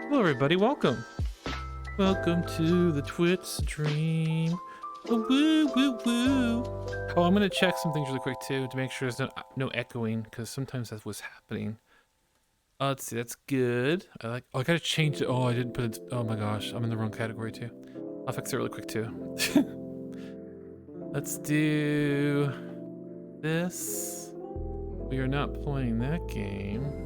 Hello everybody, welcome. Welcome to the Twitch stream. Woo woo woo. Oh, I'm gonna check some things really quick too to make sure there's no echoing, because sometimes that's what's happening. Let's see, that's good. Oh, I gotta change it. Oh, I didn't put it. Oh my gosh, I'm in the wrong category too. I'll fix it really quick too. Let's do this. We are not playing that game.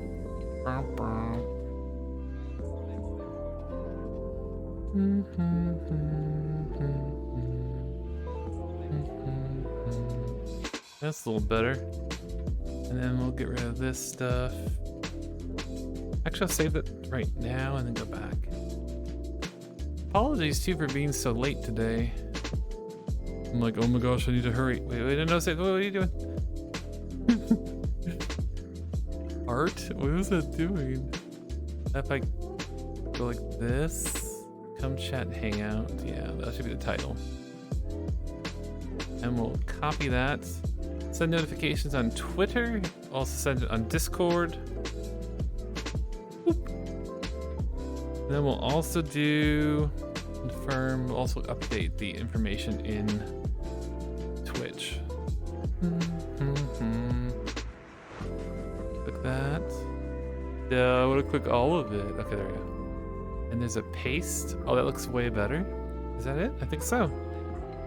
That's a little better. And then we'll get rid of this stuff. Actually, I'll save it right now and then go back. Apologies too for being so late today. I'm like, oh my gosh, I need to hurry. Wait, no, say, what are you doing? Art? What was that doing? If I go like this, come chat and hang out. Yeah, that should be the title. And we'll copy that. Send notifications on Twitter. Also send it on Discord. Boop. And then we'll also do confirm. We'll also update the information in Twitch. Click that. I want to click all of it. Okay, there we go. And there's a paste. Oh, that looks way better. Is that it? I think so.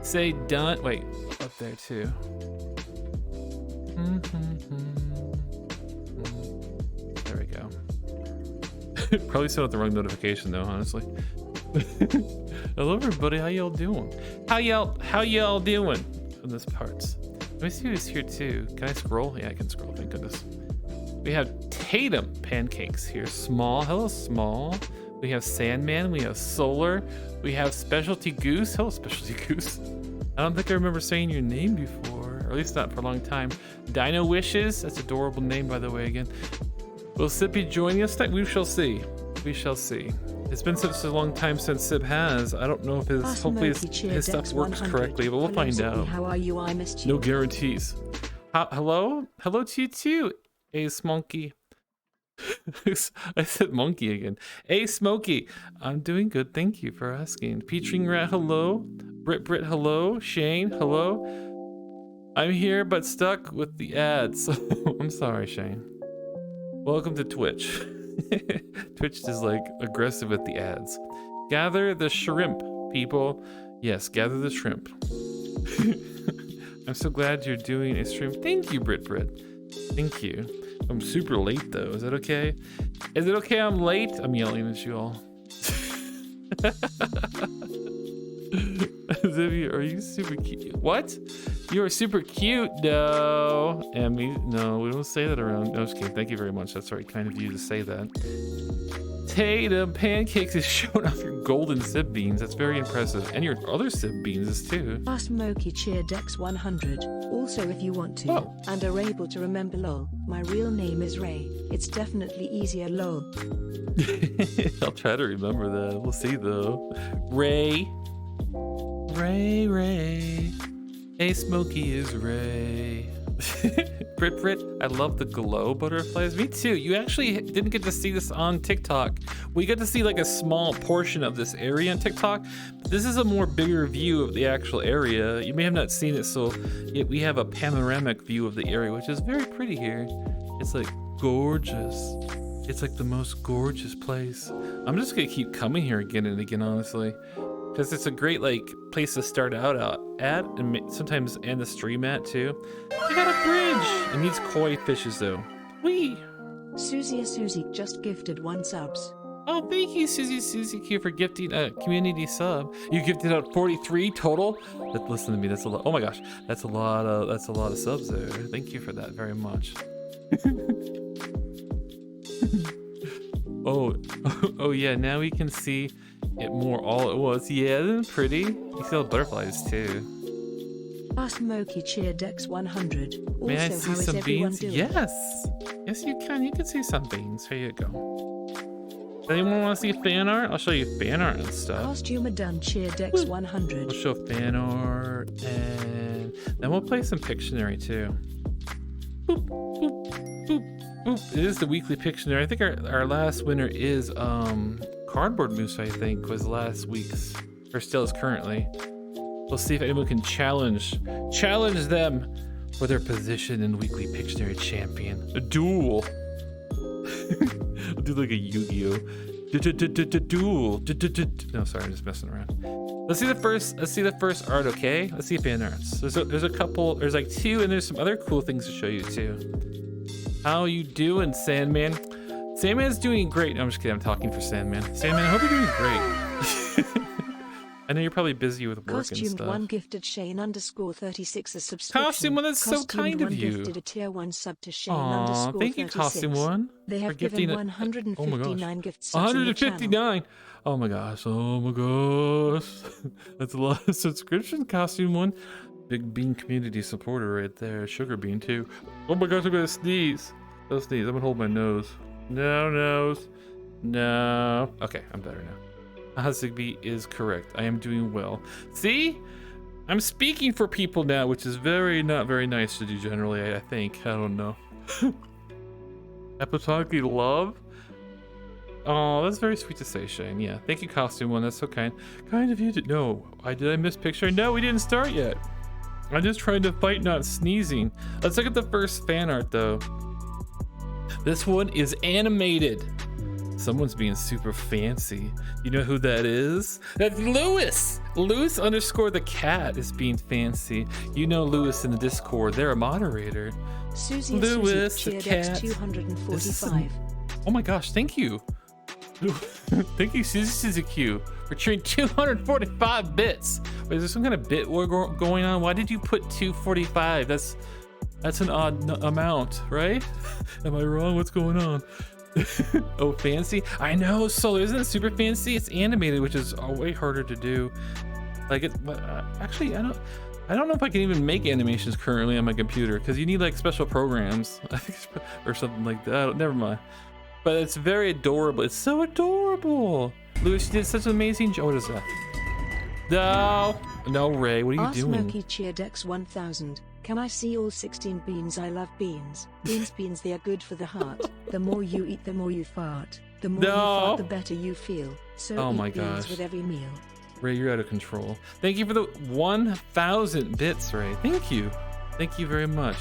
Say done. Wait, up there too. There we go. Probably sent out the wrong notification though, honestly. Hello everybody, how y'all doing? How y'all doing in this parts? Let me see who's here too. Can I scroll? Yeah, I can scroll, thank goodness. We have Tatum pancakes here. Small, hello Small. We have Sandman, we have Solar, we have Specialty Goose. Hello Specialty Goose. I don't think I remember saying your name before, or at least not for a long time. Dino Wishes, that's an adorable name by the way again. Will Sib be joining us tonight? We shall see. We shall see. It's been such a long time since Sib has. I don't know if hopefully his stuff works correctly, but we'll find out. How are you? I missed you. No guarantees. Hello? Hello to you too, Ace Monkey. I said monkey again. Hey Smokey, I'm doing good, thank you for asking. Featuring Rat, hello. Brit, hello. Shane, hello. I'm here but stuck with the ads. I'm sorry, Shane. Welcome to Twitch. Twitch is like aggressive with the ads. Gather the shrimp, people. Yes, gather the shrimp. I'm so glad you're doing a stream. Thank you, Brit. Thank you. I'm super late though. Is that okay? Is it okay I'm late? I'm yelling at you all. Are you super cute? What? You are super cute, no. Emmy, no, we don't say that around. No, just kidding. Thank you very much. That's very kind of you to say that. Tatum pancakes is showing off your golden Sib beans. That's very impressive. And your other Sib beans too. Smoky cheered X100. Also, if you want to and are able to remember lol, my real name is Ray. It's definitely easier lol. I'll try to remember that. We'll see though. Ray. Hey, Smokey is Ray. Brit, I love the glow butterflies. Me too. You actually didn't get to see this on TikTok. We got to see like a small portion of this area on TikTok. This is a more bigger view of the actual area. You may have not seen it, so we have a panoramic view of the area, which is very pretty here. It's like gorgeous. It's like the most gorgeous place. I'm just gonna keep coming here again and again, honestly. Because it's a great like place to start out at, and sometimes end the stream at too. I got a bridge! It needs koi fishes though. Whee! Susie just gifted 1 subs. Oh, thank you, Susie Q, for gifting a community sub. You gifted out 43 total. Listen to me, that's a lot. Oh my gosh, that's a lot of subs there. Thank you for that very much. Oh yeah, now we can see it more all at once. Yeah, isn't it pretty? You see all the butterflies too. Smoky cheered X100. May I also, see how is some everyone beans? doing? Yes you can. You can see some beans. Here you go. Does anyone want to see fan art? I'll show you fan art and stuff. Costumer done cheered X100. We'll show fan art and then we'll play some Pictionary too. Boop, boop, boop. Ooh, it is the weekly Pictionary. I think our last winner is Cardboard Moose, I think, was last week's, or still is currently. We'll see if anyone can challenge them for their position in Weekly Pictionary Champion. A duel. I'll do like a Yu-Gi-Oh! Duel. No, sorry, I'm just messing around. Let's see the first art, okay? Let's see fan arts. There's a couple, there's like 2, and there's some other cool things to show you too. How you doing, Sandman? Sandman's doing great. No, I'm just kidding, I'm talking for Sandman. Sandman, I hope you're doing great. I know you're probably busy with work Costumed and stuff. One gifted Shane _36 a subscription. Costume One, that's so kind of you. Gifted a tier 1 sub to Shane Aw, thank you, 36. Costume One. They have for gifting given it. 159 gift subs in the channel. 159. Oh my gosh. Oh my gosh. That's a lot of subscription, Costume One. Big Bean community supporter right there. Sugar Bean too. Oh my gosh, I'm gonna sneeze. I'll sneeze. I'm gonna hold my nose. No nose. No. Okay, I'm better now. Ziggbee is correct. I am doing well. See? I'm speaking for people now, which is not very nice to do generally, I think. I don't know. Epitonically love? Oh, that's very sweet to say, Shane. Yeah. Thank you, Costume One. That's so kind. Kind of you to... No. Did I miss picture? No, we didn't start yet. I'm just trying to fight not sneezing. Let's look at the first fan art, though. This one is animated. Someone's being super fancy. You know who that is? That's Lewis! Lewis _ the cat is being fancy. You know Lewis in the Discord. They're a moderator. Susie Lewis, Susie the cat. 245. Oh my gosh, thank you. Thank you, Susie Q, for cheering 245 bits. Wait, is there some kind of bit war going on? Why did you put 245? That's an odd amount, right? Am I wrong? What's going on? Oh, fancy. I know, Solar, isn't it super fancy? It's animated, which is way harder to do. Like it, actually, I don't know if I can even make animations currently on my computer, because you need like special programs, I think, or something like that. Never mind. But it's very adorable. It's so adorable. Lewis, you did such an amazing job. What is that? No, Ray, what are you doing? Smoky cheered X 1000. Can I see all 16 beans? I love beans. Beans, they are good for the heart. The more you eat, the more you fart. The more you fart, the better you feel. So oh eat my beans gosh. with every meal. Ray, you're out of control. Thank you for the 1,000 bits, Ray. Thank you. Thank you very much.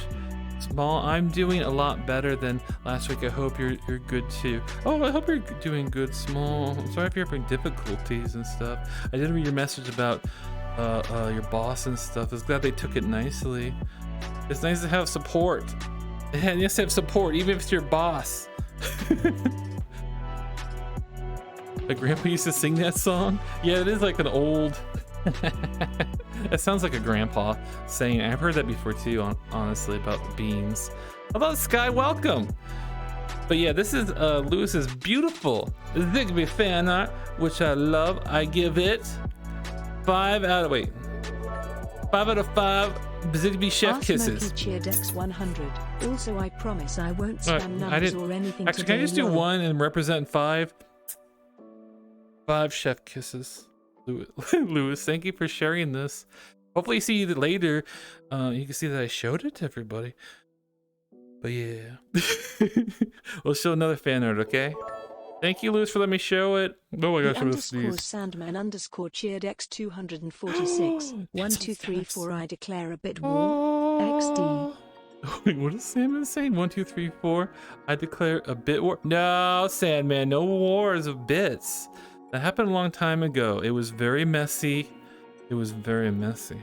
Small, I'm doing a lot better than last week. I hope you're good too. Oh, I hope you're doing good, Small. I'm sorry if you're having difficulties and stuff. I did read your message about your boss and stuff. I was glad they took it nicely. It's nice to have support. And yes, have support, even if it's your boss. My grandpa used to sing that song. Yeah, it is like an old. That sounds like a grandpa saying. I've heard that before too. Honestly, about beans. Hello, Sky. Welcome. But yeah, this is Lewis's beautiful Ziggbee fan art, which I love. I give it 5 out of 5 Ziggbee chef kisses. Cheered X 100. Also, I promise I won't spam numbers or anything. Actually, can I just do 1 and represent 5? 5 chef kisses. Lewis, thank you for sharing this. Hopefully you see you later. You can see that I showed it to everybody. But yeah. We'll show another fan art, okay? Thank you, Lewis, for letting me show it. Oh my gosh, I'm gonna sneeze. Sandman _ cheered X 246. 1, 2, 3, 4. I declare a bit war. XD. Wait, what is Sandman saying? 1, 2, 3, 4. I declare a bit war. No, Sandman, no wars of bits. That happened a long time ago. It was very messy. It was very messy.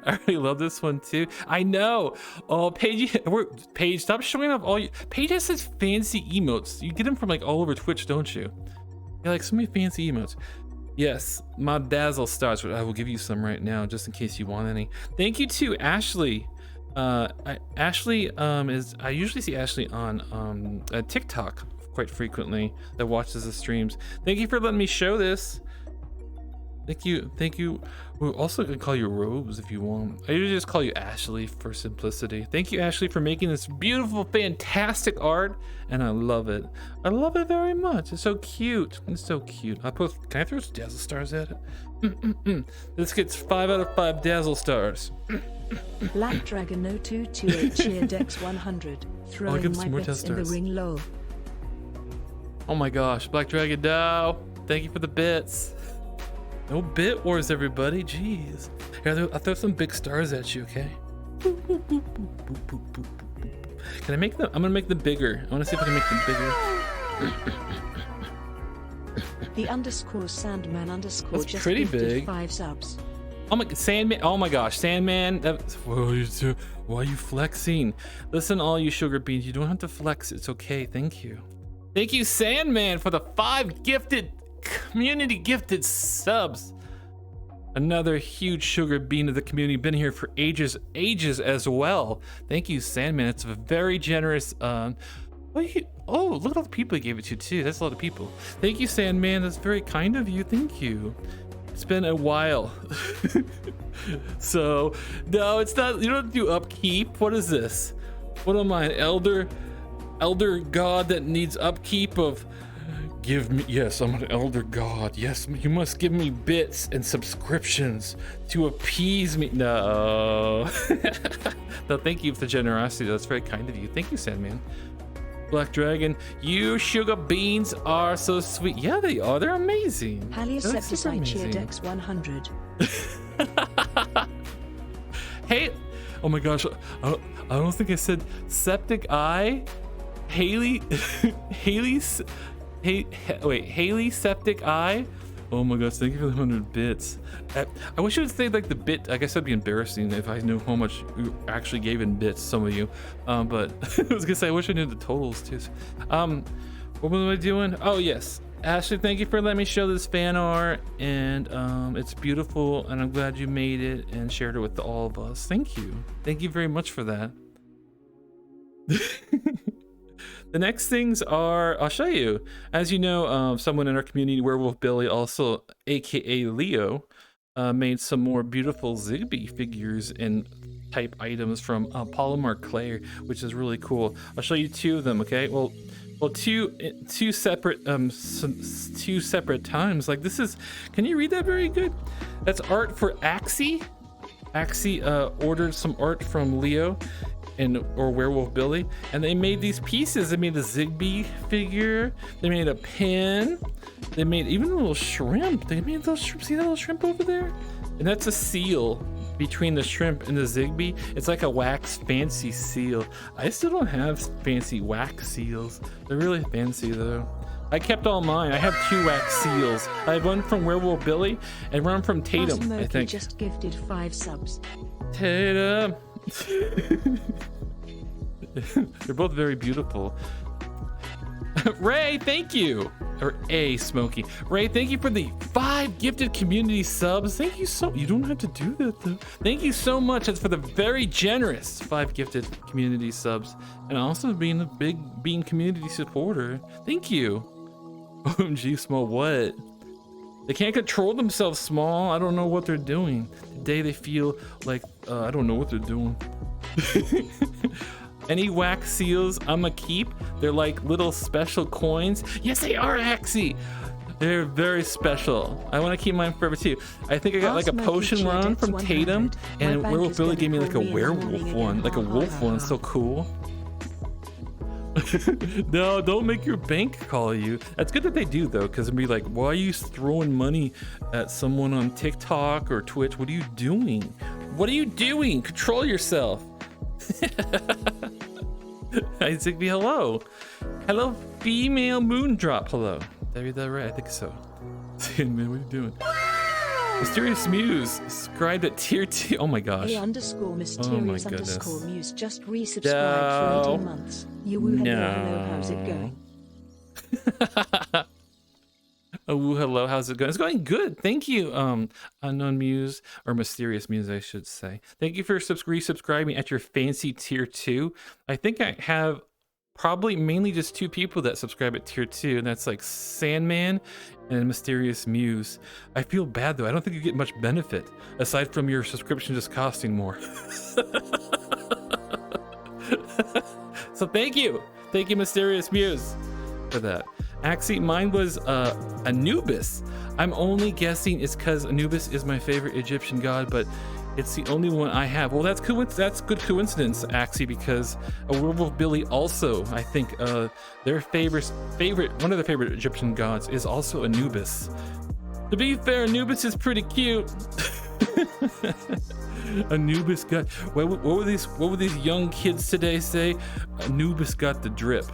I really love this one too. I know. Oh, Paige, stop showing off all you. Paige has such fancy emotes. You get them from like all over Twitch, don't you? Yeah, like so many fancy emotes. Yes, my dazzle stars. I will give you some right now, just in case you want any. Thank you to Ashley. Ashley I usually see Ashley on TikTok quite frequently, that watches the streams. Thank you for letting me show this. Thank you. We also can call you Rose if you want. I usually just call you Ashley for simplicity. Thank you, Ashley, for making this beautiful, fantastic art, and I love it. I love it very much. It's so cute. It's so cute. Can I throw some dazzle stars at it? This gets 5 out of 5 dazzle stars. Black Dragon 0228 cheer Dex 100. Throwing give my some more bits in the testers. ring lol. Oh my gosh, Black Dragon, no. Thank you for the bits. No bit wars, everybody. Jeez. Here, I'll throw some big stars at you, okay? Boop, boop, boop, boop, boop, boop, boop, boop. Can I make them? I'm gonna make them bigger. I want to see if I can make them bigger. The underscore Sandman underscore That's just pretty gifted big. 5 subs. Oh my Sandman! Oh my gosh, Sandman! Why are you flexing? Listen, all you sugar beans, you don't have to flex. It's okay. Thank you. Thank you, Sandman, for the 5 gifted community gifted subs. Another huge sugar bean of the community. Been here for ages as well. Thank you, Sandman. It's a very generous. Oh, look at all the people he gave it to too. That's a lot of people. Thank you, Sandman. That's very kind of you. Thank you. It's been a while. So, no, it's not. You don't do upkeep. What is this? What am I, an elder god that needs upkeep of? Give me, yes, I'm an elder god. Yes, you must give me bits and subscriptions to appease me. No. No, thank you for the generosity. That's very kind of you. Thank you, Sandman. Black Dragon, you sugar beans are so sweet. Yeah, they are. They're amazing. Paleosepticide cheer Dex 100. Hey, oh my gosh, I don't think I said septic eye. Haley septic eye. Oh my gosh, thank you for the 100 bits. I wish it would say like the bit. I guess that'd be embarrassing if I knew how much you actually gave in bits, some of you. But I was gonna say I wish I knew the totals too. What was I doing? Oh yes, Ashley, thank you for letting me show this fan art, and it's beautiful, and I'm glad you made it and shared it with all of us. Thank you very much for that. The next things are, I'll show you. As you know, someone in our community, Werewolf Billy, also aka Leo, made some more beautiful Ziggbee figures and type items from polymer clay, which is really cool. I'll show you 2 of them, okay? Well, two separate times. Like this is, can you read that very good? That's art for Axie. Axie ordered some art from Leo or Werewolf Billy, and they made these pieces. They made a Ziggbee figure, they made a pin, they made even a little shrimp. They made those shrimp. See that little shrimp over there? And that's a seal between the shrimp and the Ziggbee. It's like a wax fancy seal. I still don't have fancy wax seals. They're really fancy though. I kept all mine. I have 2 wax seals. I have one from Werewolf Billy and one from Tatum, I think. Just gifted 5 subs. Tatum. They're both very beautiful. Ray, thank you. Or Smokey. Ray, thank you for the 5 gifted community subs. Thank you so. You don't have to do that though. Thank you so much. It's for the very generous 5 gifted community subs, and also being a big Bean community supporter. Thank you. OMG, Small, what? They can't control themselves, Small. I don't know what they're doing. Today they feel like, I don't know what they're doing. Any wax seals I'ma keep. They're like little special coins. Yes, they are, Axie. They're very special. I want to keep mine forever too. I think I got like a potion run from Tatum, and Werewolf Billy gave me like a werewolf one, like a wolf one. So cool. No, don't make your bank call you. That's good that they do though, because it'd be like, why are you throwing money at someone on TikTok or Twitch? What are you doing? What are you doing? Control yourself. Hi Ziggbee, hello. Hello, female Moondrop, hello. Did I read that right? I think so. Man, what are you doing? Mysterious Muse, subscribed at tier 2. Oh my gosh. Mysterious Muse just resubscribed for 18 months. Hello, how's it going? Oh, hello, how's it going? It's going good. Thank you, Unknown Muse, or Mysterious Muse, I should say. Thank you for resubscribing at your fancy tier 2. I think I have probably mainly just 2 people that subscribe at tier 2, and that's like Sandman and Mysterious Muse. I feel bad though. I don't think you get much benefit aside from your subscription just costing more. So thank you, Mysterious Muse, for that. Actually, mine was Anubis. I'm only guessing it's because Anubis is my favorite Egyptian god, but It's the only one I have. Well, that's good coincidence, Axie, because a Werewolf Billy also, I think, their favorite, one of their favorite Egyptian gods is also Anubis. To be fair, Anubis is pretty cute. Anubis got, what would these young kids today say? Anubis got the drip.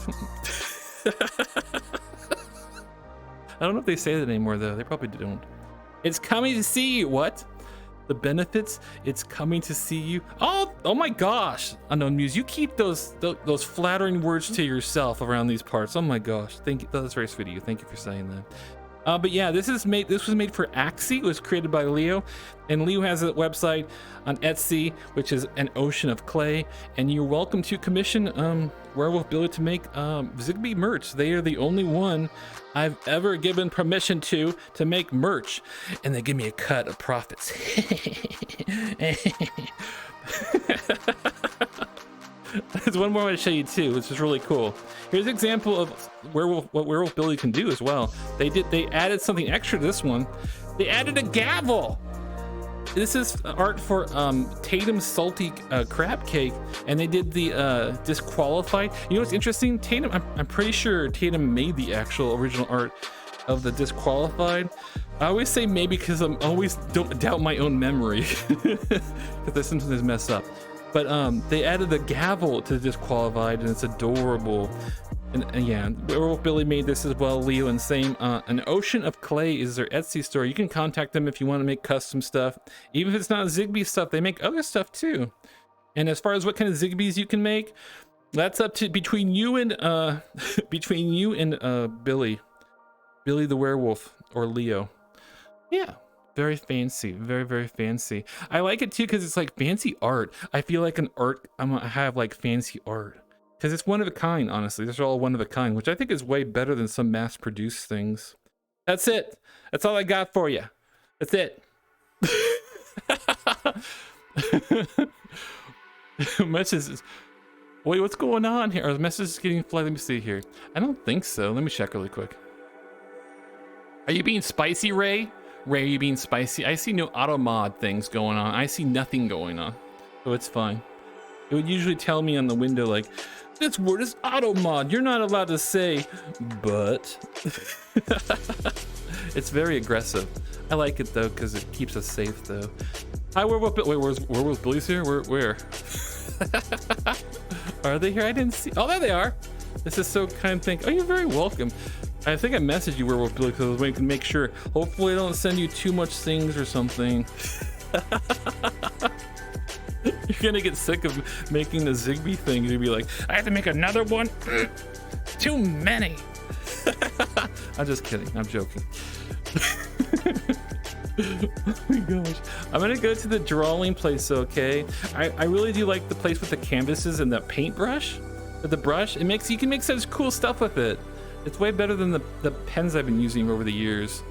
I don't know if they say that anymore though. They probably don't. It's coming to see you. What? The benefits? It's coming to see you. Oh my gosh. Unknown Muse, you keep those flattering words to yourself around these parts. Oh my gosh. Thank you. That's very sweet of you. Thank you for saying that. But yeah, this was made for Axie. It was created by Leo, and Leo has a website on Etsy, which is An Ocean of Clay. And you're welcome to commission Werewolf Billy to make Ziggbee merch. They are the only one I've ever given permission to make merch, and they give me a cut of profits. There's one more I want to show you too, which is really cool. Here's an example of what Werewolf Billy can do as well. They added something extra to this one. They added a gavel. This is art for Tatum's salty crab cake, and they did the disqualified. You know what's interesting? Tatum, I'm pretty sure Tatum made the actual original art of the disqualified. I always say maybe because I'm always don't doubt my own memory, because I sometimes mess up. But they added the gavel to disqualified, and it's adorable. And yeah, Werewolf Billy made this as well, Leo, and same. An Ocean of Clay is their Etsy store. You can contact them if you want to make custom stuff. Even if it's not Ziggbee stuff, they make other stuff too. And as far as what kind of Zigbees you can make, that's up to between you and Billy the Werewolf, or Leo. Yeah. Very fancy, very, very fancy. I like it too because it's like fancy art. I feel like I'm gonna have like fancy art because it's one of a kind. Honestly, these are all one of a kind, which I think is way better than some mass-produced things. That's it. That's all I got for you. That's it. Messages. Wait, what's going on here? Are the messages getting flagged? Let me see here. I don't think so. Let me check really quick. Are you being spicy, Ray? Ray, are you being spicy? I see no auto mod things going on. I see nothing going on, so it's fine. It would usually tell me on the window like, this word is auto mod. You're not allowed to say, but. It's very aggressive. I like it though because it keeps us safe though. Hi, Werewolf Billy's here? Where? Are they here? I didn't see. Oh, there they are. This is so kind thing. Oh, you're very welcome. I think I messaged you, Werewolf Billy, because I was waiting to make sure. Hopefully I don't send you too much things or something. You're gonna get sick of making the Ziggbee thing. You're gonna be like, I have to make another one? Too many. I'm just kidding. I'm joking. Oh my gosh. I'm gonna go to the drawing place, okay? I really do like the place with the canvases and the paintbrush. With the brush, you can make such cool stuff with it. It's way better than the pens I've been using over the years.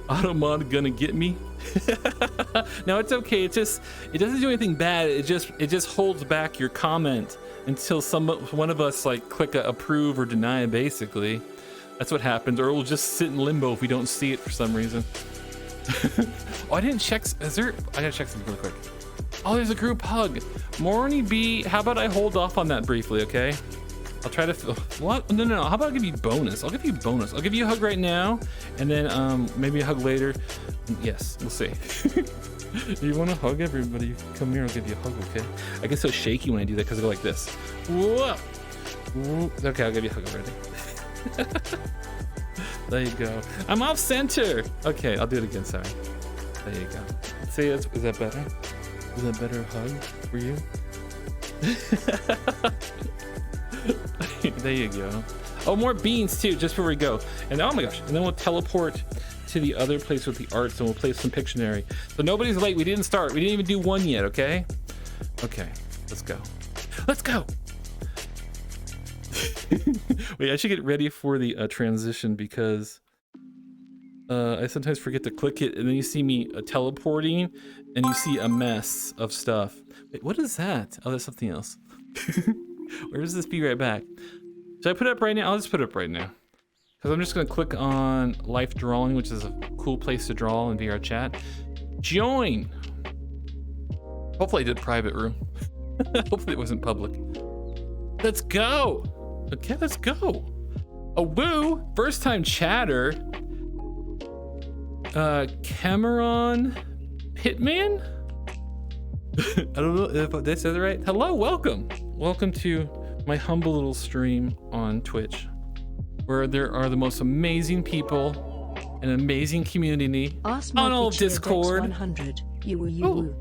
Automod gonna get me? No, it's okay. It doesn't do anything bad. It just holds back your comment until one of us like click a approve or deny. Basically, that's what happens. Or we'll just sit in limbo if we don't see it for some reason. Oh, I didn't check. I gotta check something real quick. Oh, there's a group hug. Morny B, how about I hold off on that briefly, okay? I'll try to, what? No. How about I give you bonus? I'll give you bonus. I'll give you a hug right now, and then maybe a hug later. Yes, we'll see. You want to hug everybody? Come here, I'll give you a hug, okay? I get so shaky when I do that because I go like this. Whoa. Okay, I'll give you a hug already. There you go. I'm off center. Okay, I'll do it again, sorry. There you go. See, is that better? Is that a better hug for you? There you go. Oh, more beans too, just before we go. And oh my gosh, and then we'll teleport to the other place with the arts and we'll play some Pictionary. So nobody's late. We didn't start. We didn't even do one yet, okay? Okay, let's go. Let's go. Wait, I should get ready for the transition because I sometimes forget to click it and then you see me teleporting and you see a mess of stuff. Wait, what is that? Oh, that's something else. Where does this be right back? Should I put it up right now? I'll just put it up right now. Because I'm just going to click on Life Drawing, which is a cool place to draw in VR chat. Join! Hopefully I did private room. Hopefully it wasn't public. Let's go. Okay, let's go. A woo, first time chatter. Cameron Pitman? I don't know if this is right. Hello, welcome. Welcome to my humble little stream on Twitch, where there are the most amazing people, an amazing community on all Discord. 100. You woo.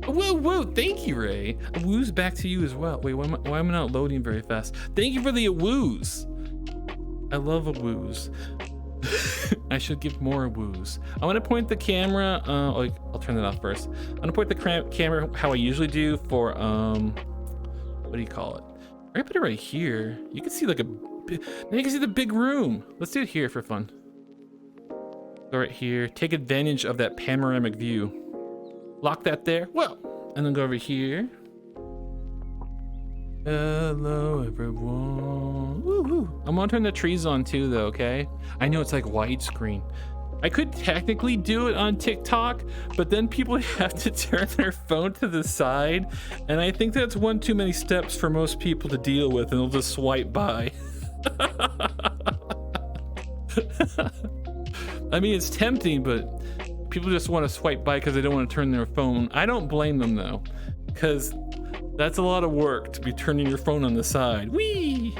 Woo woo, thank you, Ray. A woo's back to you as well. Wait, why am I not loading very fast? Thank you for the woos. I love a woos. I should give more woos. I want to point the camera. I'll turn that off first. I'm gonna point the camera how I usually do for what do you call it? I put it right here. You can see like now you can see the big room. Let's do it here for fun. Go right here. Take advantage of that panoramic view. Lock that there. Well, and then go over here. Hello, everyone. Woo-hoo. I'm gonna turn the trees on too, though, okay? I know it's like widescreen. I could technically do it on TikTok, but then people have to turn their phone to the side, and I think that's one too many steps for most people to deal with, and they'll just swipe by. I mean, it's tempting, but people just want to swipe by because they don't want to turn their phone. I don't blame them though, because that's a lot of work to be turning your phone on the side. Whee!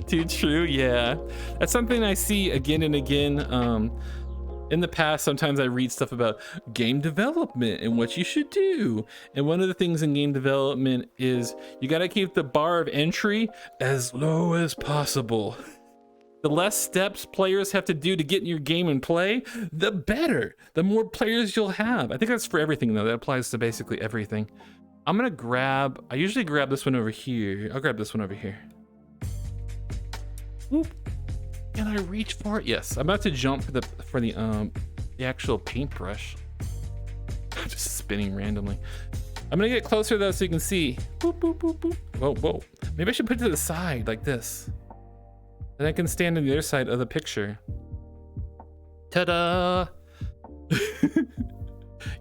Too true, yeah. That's something I see again and again. In the past, sometimes I read stuff about game development and what you should do. And one of the things in game development is you got to keep the bar of entry as low as possible. The less steps players have to do to get in your game and play, the better. The more players you'll have. I think that's for everything though. That applies to basically everything. I'm gonna grab, I usually grab this one over here. I'll grab this one over here. Whoop. Can I reach for it? Yes. I'm about to jump for the actual paintbrush. I'm just spinning randomly. I'm gonna get closer though so you can see. Boop, boop, boop, boop. Whoa, whoa. Maybe I should put it to the side like this. And I can stand on the other side of the picture. Ta-da!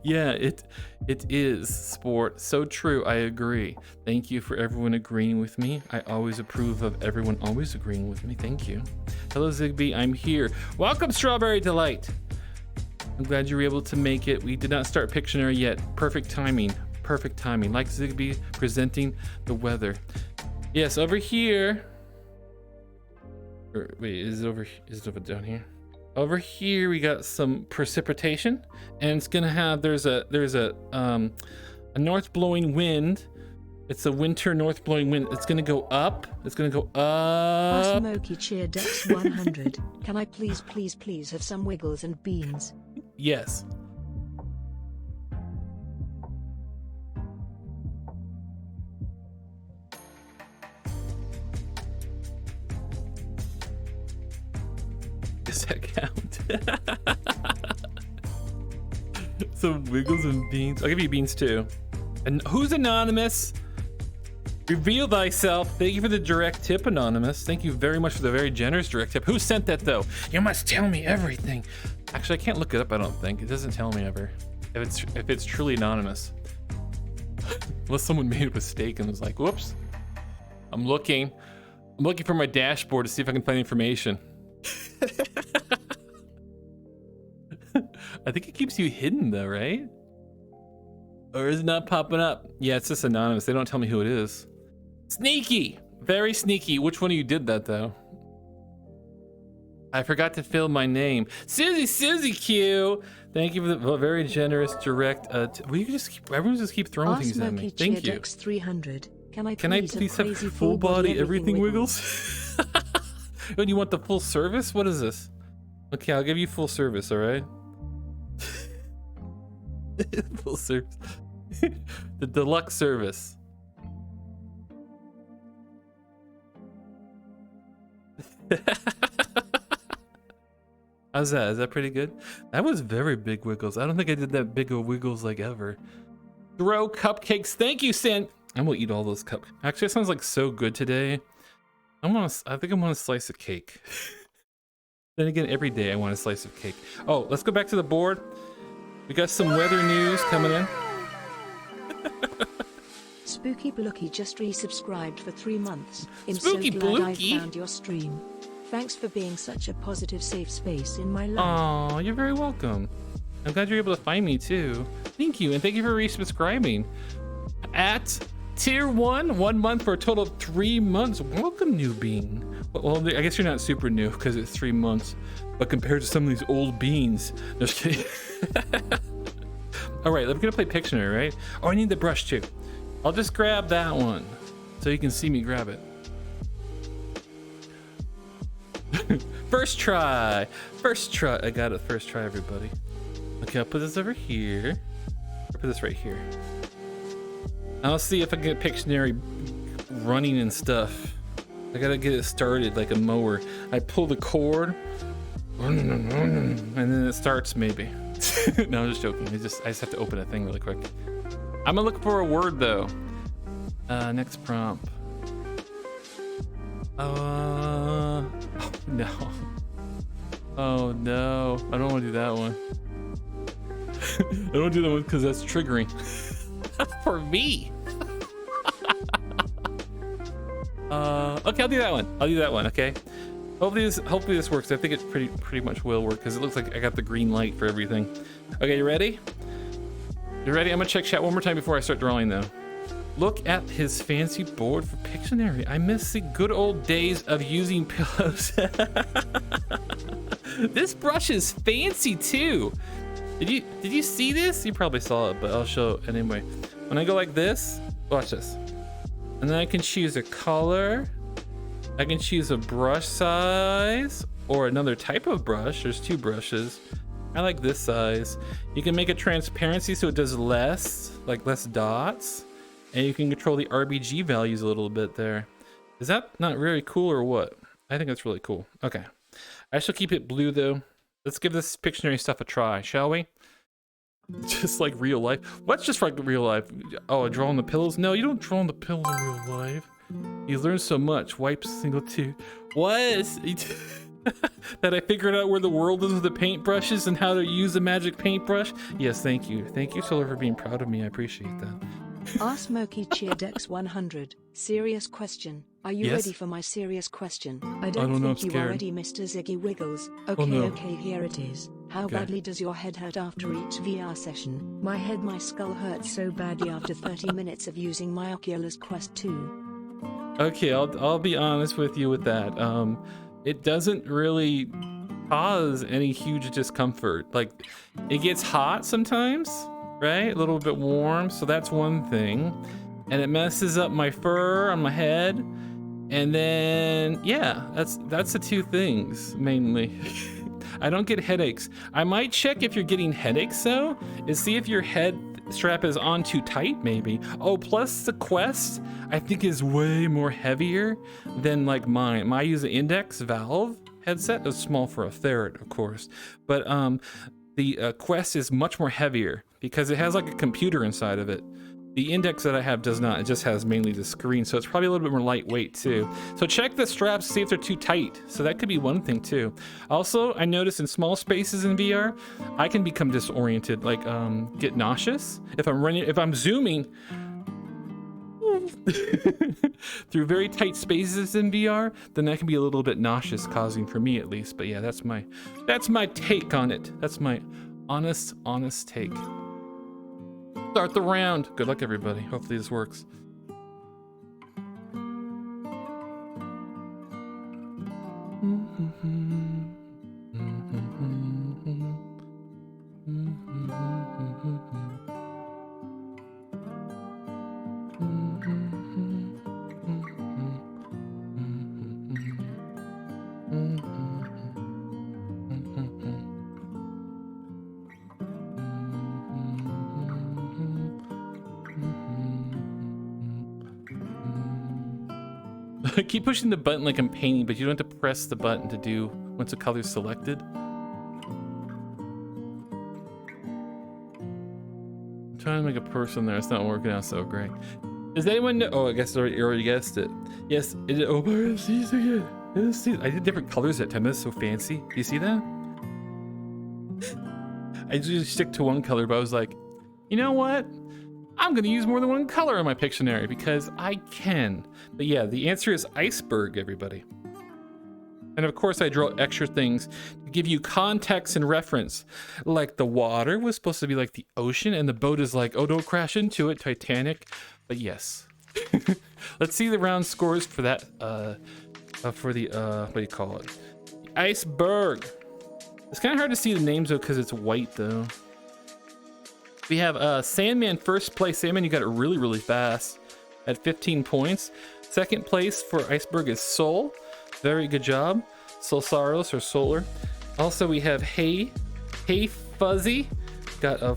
Yeah, it is sport. So true, I agree. Thank you for everyone agreeing with me. I always approve of everyone always agreeing with me. Thank you. Hello, Ziggbee, I'm here. Welcome, Strawberry Delight. I'm glad you were able to make it. We did not start Pictionary yet. Perfect timing. Perfect timing. Like Ziggbee presenting the weather. Yes, over here. Wait, is it over down here? Over here we got some precipitation, and it's gonna have there's a north blowing wind. It's a winter north blowing wind. It's gonna go up. It's gonna go up. Smoky Cheer Dex 100. Can I please have some wiggles and beans? Yes. Does that count? Some wiggles and beans. I'll give you beans too. And who's anonymous? Reveal thyself. Thank you for the direct tip, anonymous. Thank you very much for the very generous direct tip. Who sent that though? You must tell me everything. Actually, I can't look it up. I don't think it doesn't tell me ever. If it's truly anonymous, unless someone made a mistake and was like, "Whoops." I'm looking for my dashboard to see if I can find information. I think it keeps you hidden though, right? Or is it not popping up? Yeah, it's just anonymous. They don't tell me who it is. Sneaky! Very sneaky. Which one of you did that though? I forgot to fill my name. Susie Q! Thank you for the very generous direct will you just keep, everyone just keep throwing things at me. Thank you. 300. Can I please have full body everything wiggles? When you want the full service? What is this? Okay, I'll give you full service, all right? Full service. The deluxe service. How's that? Is that pretty good? That was very big wiggles. I don't think I did that big of wiggles like ever. Throw cupcakes. Thank you, San. I'm gonna eat all those cupcakes. Actually, it sounds like so good today. I think I want a slice of cake. Then again, every day I want a slice of cake. Oh, let's go back to the board. We got some weather news coming in. Spooky Blookie just resubscribed for 3 months. Spooky so glad Blookie? I found your stream. Thanks for being such a positive safe space in my life. Aw, you're very welcome. I'm glad you're able to find me too. Thank you, and thank you for resubscribing. At tier 1 month for a total of 3 months. Welcome, new bean. Well, I guess you're not super new because it's 3 months, but compared to some of these old beans, just kidding. All right, we're gonna play Pictionary, right? Oh, I need the brush too. I'll just grab that one so you can see me grab it. First try. I got it first try, everybody. Okay, I'll put this over here. I'll put this right here. I'll see if I can get Pictionary running and stuff. I gotta get it started like a mower. I pull the cord and then it starts maybe. No, I'm just joking. I just have to open a thing really quick. I'm gonna look for a word though. Next prompt. Oh no. Oh no. I don't want to do that one. I don't want to do that one because that's triggering. For me. Okay, I'll do that one. Okay. Hopefully this works. I think it pretty much will work because it looks like I got the green light for everything. Okay, you ready? You ready? I'm gonna check chat one more time before I start drawing though. Look at his fancy board for Pictionary. I miss the good old days of using pillows. This brush is fancy too. Did you see this? You probably saw it, but I'll show it anyway. When I go like this, watch this. And then I can choose a color. I can choose a brush size or another type of brush. There's 2 brushes. I like this size. You can make it transparency so it does less dots. And you can control the RBG values a little bit there. Is that not very cool or what? I think that's really cool. Okay. I shall keep it blue though. Let's give this Pictionary stuff a try, shall we? Just like real life. What's just like real life? Oh, draw on the pillows? No, you don't draw on the pillows in real life. You learn so much. Wipes single two. What? That I figured out where the world is with the paintbrushes and how to use a magic paintbrush? Yes, thank you. Thank you, Solar, for being proud of me. I appreciate that. Ask Moki Cheerdex 100. Serious question. Are you Yes? ready for my serious question? I don't know, think I'm you are scared. ready, Mr. Ziggy Wiggles. Okay, no. okay, here it is. How Okay. badly does your head hurt after each VR session? My skull hurts so badly after 30 minutes of using my Oculus Quest 2. Okay, I'll be honest with you with that. It doesn't really cause any huge discomfort. Like, it gets hot sometimes, right? A little bit warm, so that's one thing. And it messes up my fur on my head. And then, yeah, that's the 2 things mainly. I don't get headaches. I might check if you're getting headaches though, and see if your head strap is on too tight maybe. Oh, plus the Quest I think is way more heavier than like mine. I use an index valve headset. It's small for a ferret, of course, but the Quest is much more heavier because it has like a computer inside of it. The index that I have does not. It just has mainly the screen, so it's probably a little bit more lightweight too. So check the straps, see if they're too tight. So that could be one thing too. Also, I notice in small spaces in VR, I can become disoriented, like get nauseous. If I'm zooming through very tight spaces in VR, then that can be a little bit nauseous causing for me at least. But yeah, that's my take on it. That's my honest take. Start the round. Good luck, everybody. Hopefully this works. I keep pushing the button like I'm painting, but you don't have to press the button to do once a color's selected. I'm trying to make a person there. It's not working out so great. Does anyone know? Oh, I guess I already guessed it. Yes, it is. Oh, I did different colors that time. That's so fancy. Do you see that? I usually stick to one color, but I was like, you know what? I'm gonna use more than one color in my Pictionary because I can. But yeah, the answer is iceberg, everybody. And of course I draw extra things to give you context and reference. Like the water was supposed to be like the ocean and the boat is like, oh, don't crash into it, Titanic. But yes. Let's see the round scores for that, for the, what do you call it? The iceberg. It's kind of hard to see the names though because it's white though. We have Sandman first place. Sandman, you got it really, really fast at 15 points. Second place for Iceberg is Soul. Very good job. Solsaros or Solar. Also, we have Hey Fuzzy. Got a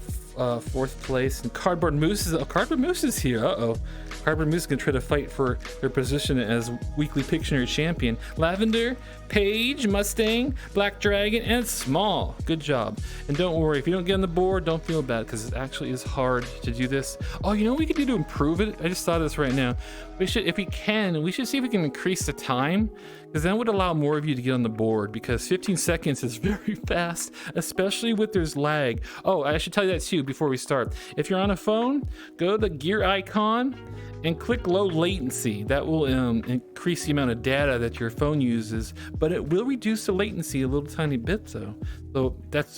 fourth place. And Cardboard Moose is here. Uh-oh. Cardboard Moose is gonna try to fight for their position as weekly Pictionary champion. Lavender, Paige, Mustang, Black Dragon, and Small. Good job. And don't worry, if you don't get on the board, don't feel bad because it actually is hard to do this. Oh, you know what we could do to improve it? I just thought of this right now. We should, if we can, we should see if we can increase the time because that would allow more of you to get on the board because 15 seconds is very fast, especially with there's lag. Oh, I should tell you that too before we start. If you're on a phone, go to the gear icon and click low latency. That will increase the amount of data that your phone uses, but it will reduce the latency a little tiny bit though. So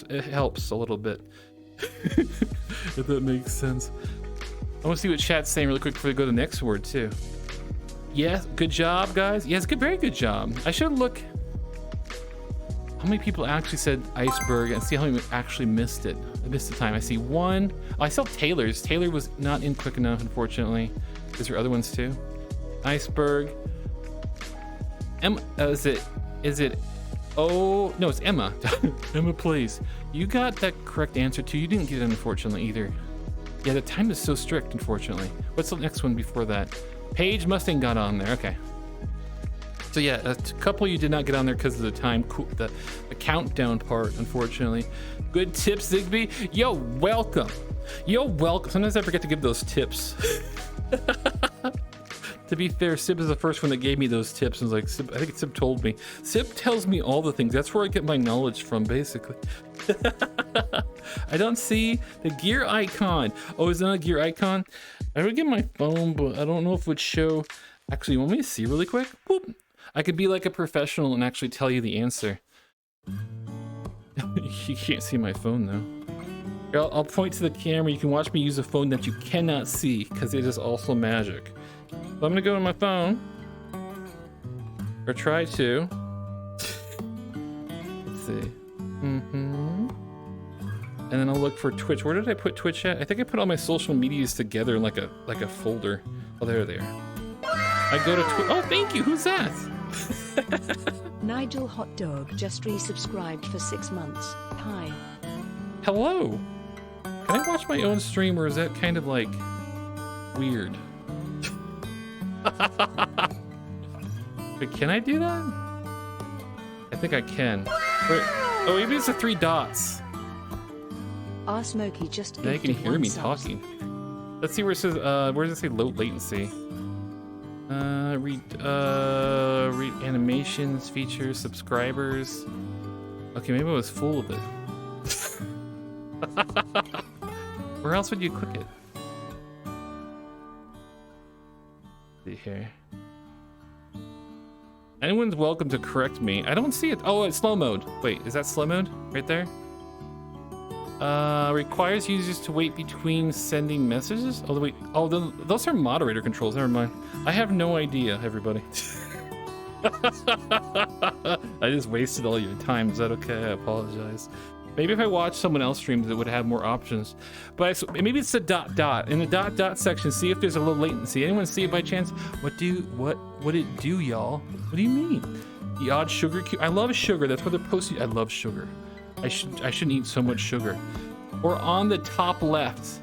it helps a little bit. If that makes sense. I want to see what chat's saying really quick before we go to the next word too. Yes, good job, guys. Yes, good, very good job. I should look how many people actually said iceberg and see how many actually missed it. I missed the time. I see one. Oh, I saw Taylor's. Taylor was not in quick enough, unfortunately. Is there other ones too? Iceberg. Is it? Oh no, it's Emma. Emma, please. You got that correct answer too. You didn't get it, unfortunately, either. Yeah, the time is so strict, unfortunately. What's the next one before that? Paige Mustang got on there. Okay. So yeah, a couple of you did not get on there because of the time, the countdown part, unfortunately. Good tips, Ziggbee. Yo, welcome. Yo, welcome. Sometimes I forget to give those tips. To be fair, Sib is the first one that gave me those tips. And was like, Sib, I think Sib told me. Sib tells me all the things. That's where I get my knowledge from, basically. I don't see the gear icon. Oh, is that a gear icon? I would get my phone, but I don't know if it would show. Actually, you want me to see really quick? Whoop. I could be like a professional and actually tell you the answer. You can't see my phone though. Here, I'll point to the camera. You can watch me use a phone that you cannot see because it is also magic. So I'm gonna go to my phone, or try to. Let's see. And then I'll look for Twitch. Where did I put Twitch at? I think I put all my social medias together in like a folder. Oh, there they are. I go to Twitch. Oh, thank you. Who's that? Nigel Hot Dog just resubscribed for 6 months. Hi. Hello. Can I watch my own stream, or is that kind of like weird? Wait, can I do that? I think I can. Wait, oh, maybe it's the 3 dots. R Smokey just. Now you can hear me talking. Let's see where it says. Where does it say low latency? Read animations, features, subscribers. Okay, maybe I was full of it. Where else would you click it? See here. Anyone's welcome to correct me. I don't see it. Oh, it's slow mode. Wait, is that slow mode right there? Requires users to wait between sending messages. Oh, wait. Oh, those are moderator controls. Never mind. I have no idea, everybody. I just wasted all your time. Is that okay? I apologize. Maybe if I watched someone else streams, it would have more options. But maybe it's the dot. In the dot section, see if there's a low latency. Anyone see it by chance? What would it do, y'all? What do you mean? The odd sugar cube. I love sugar. That's what they're posting. I love sugar. I shouldn't eat so much sugar. Or on the top left.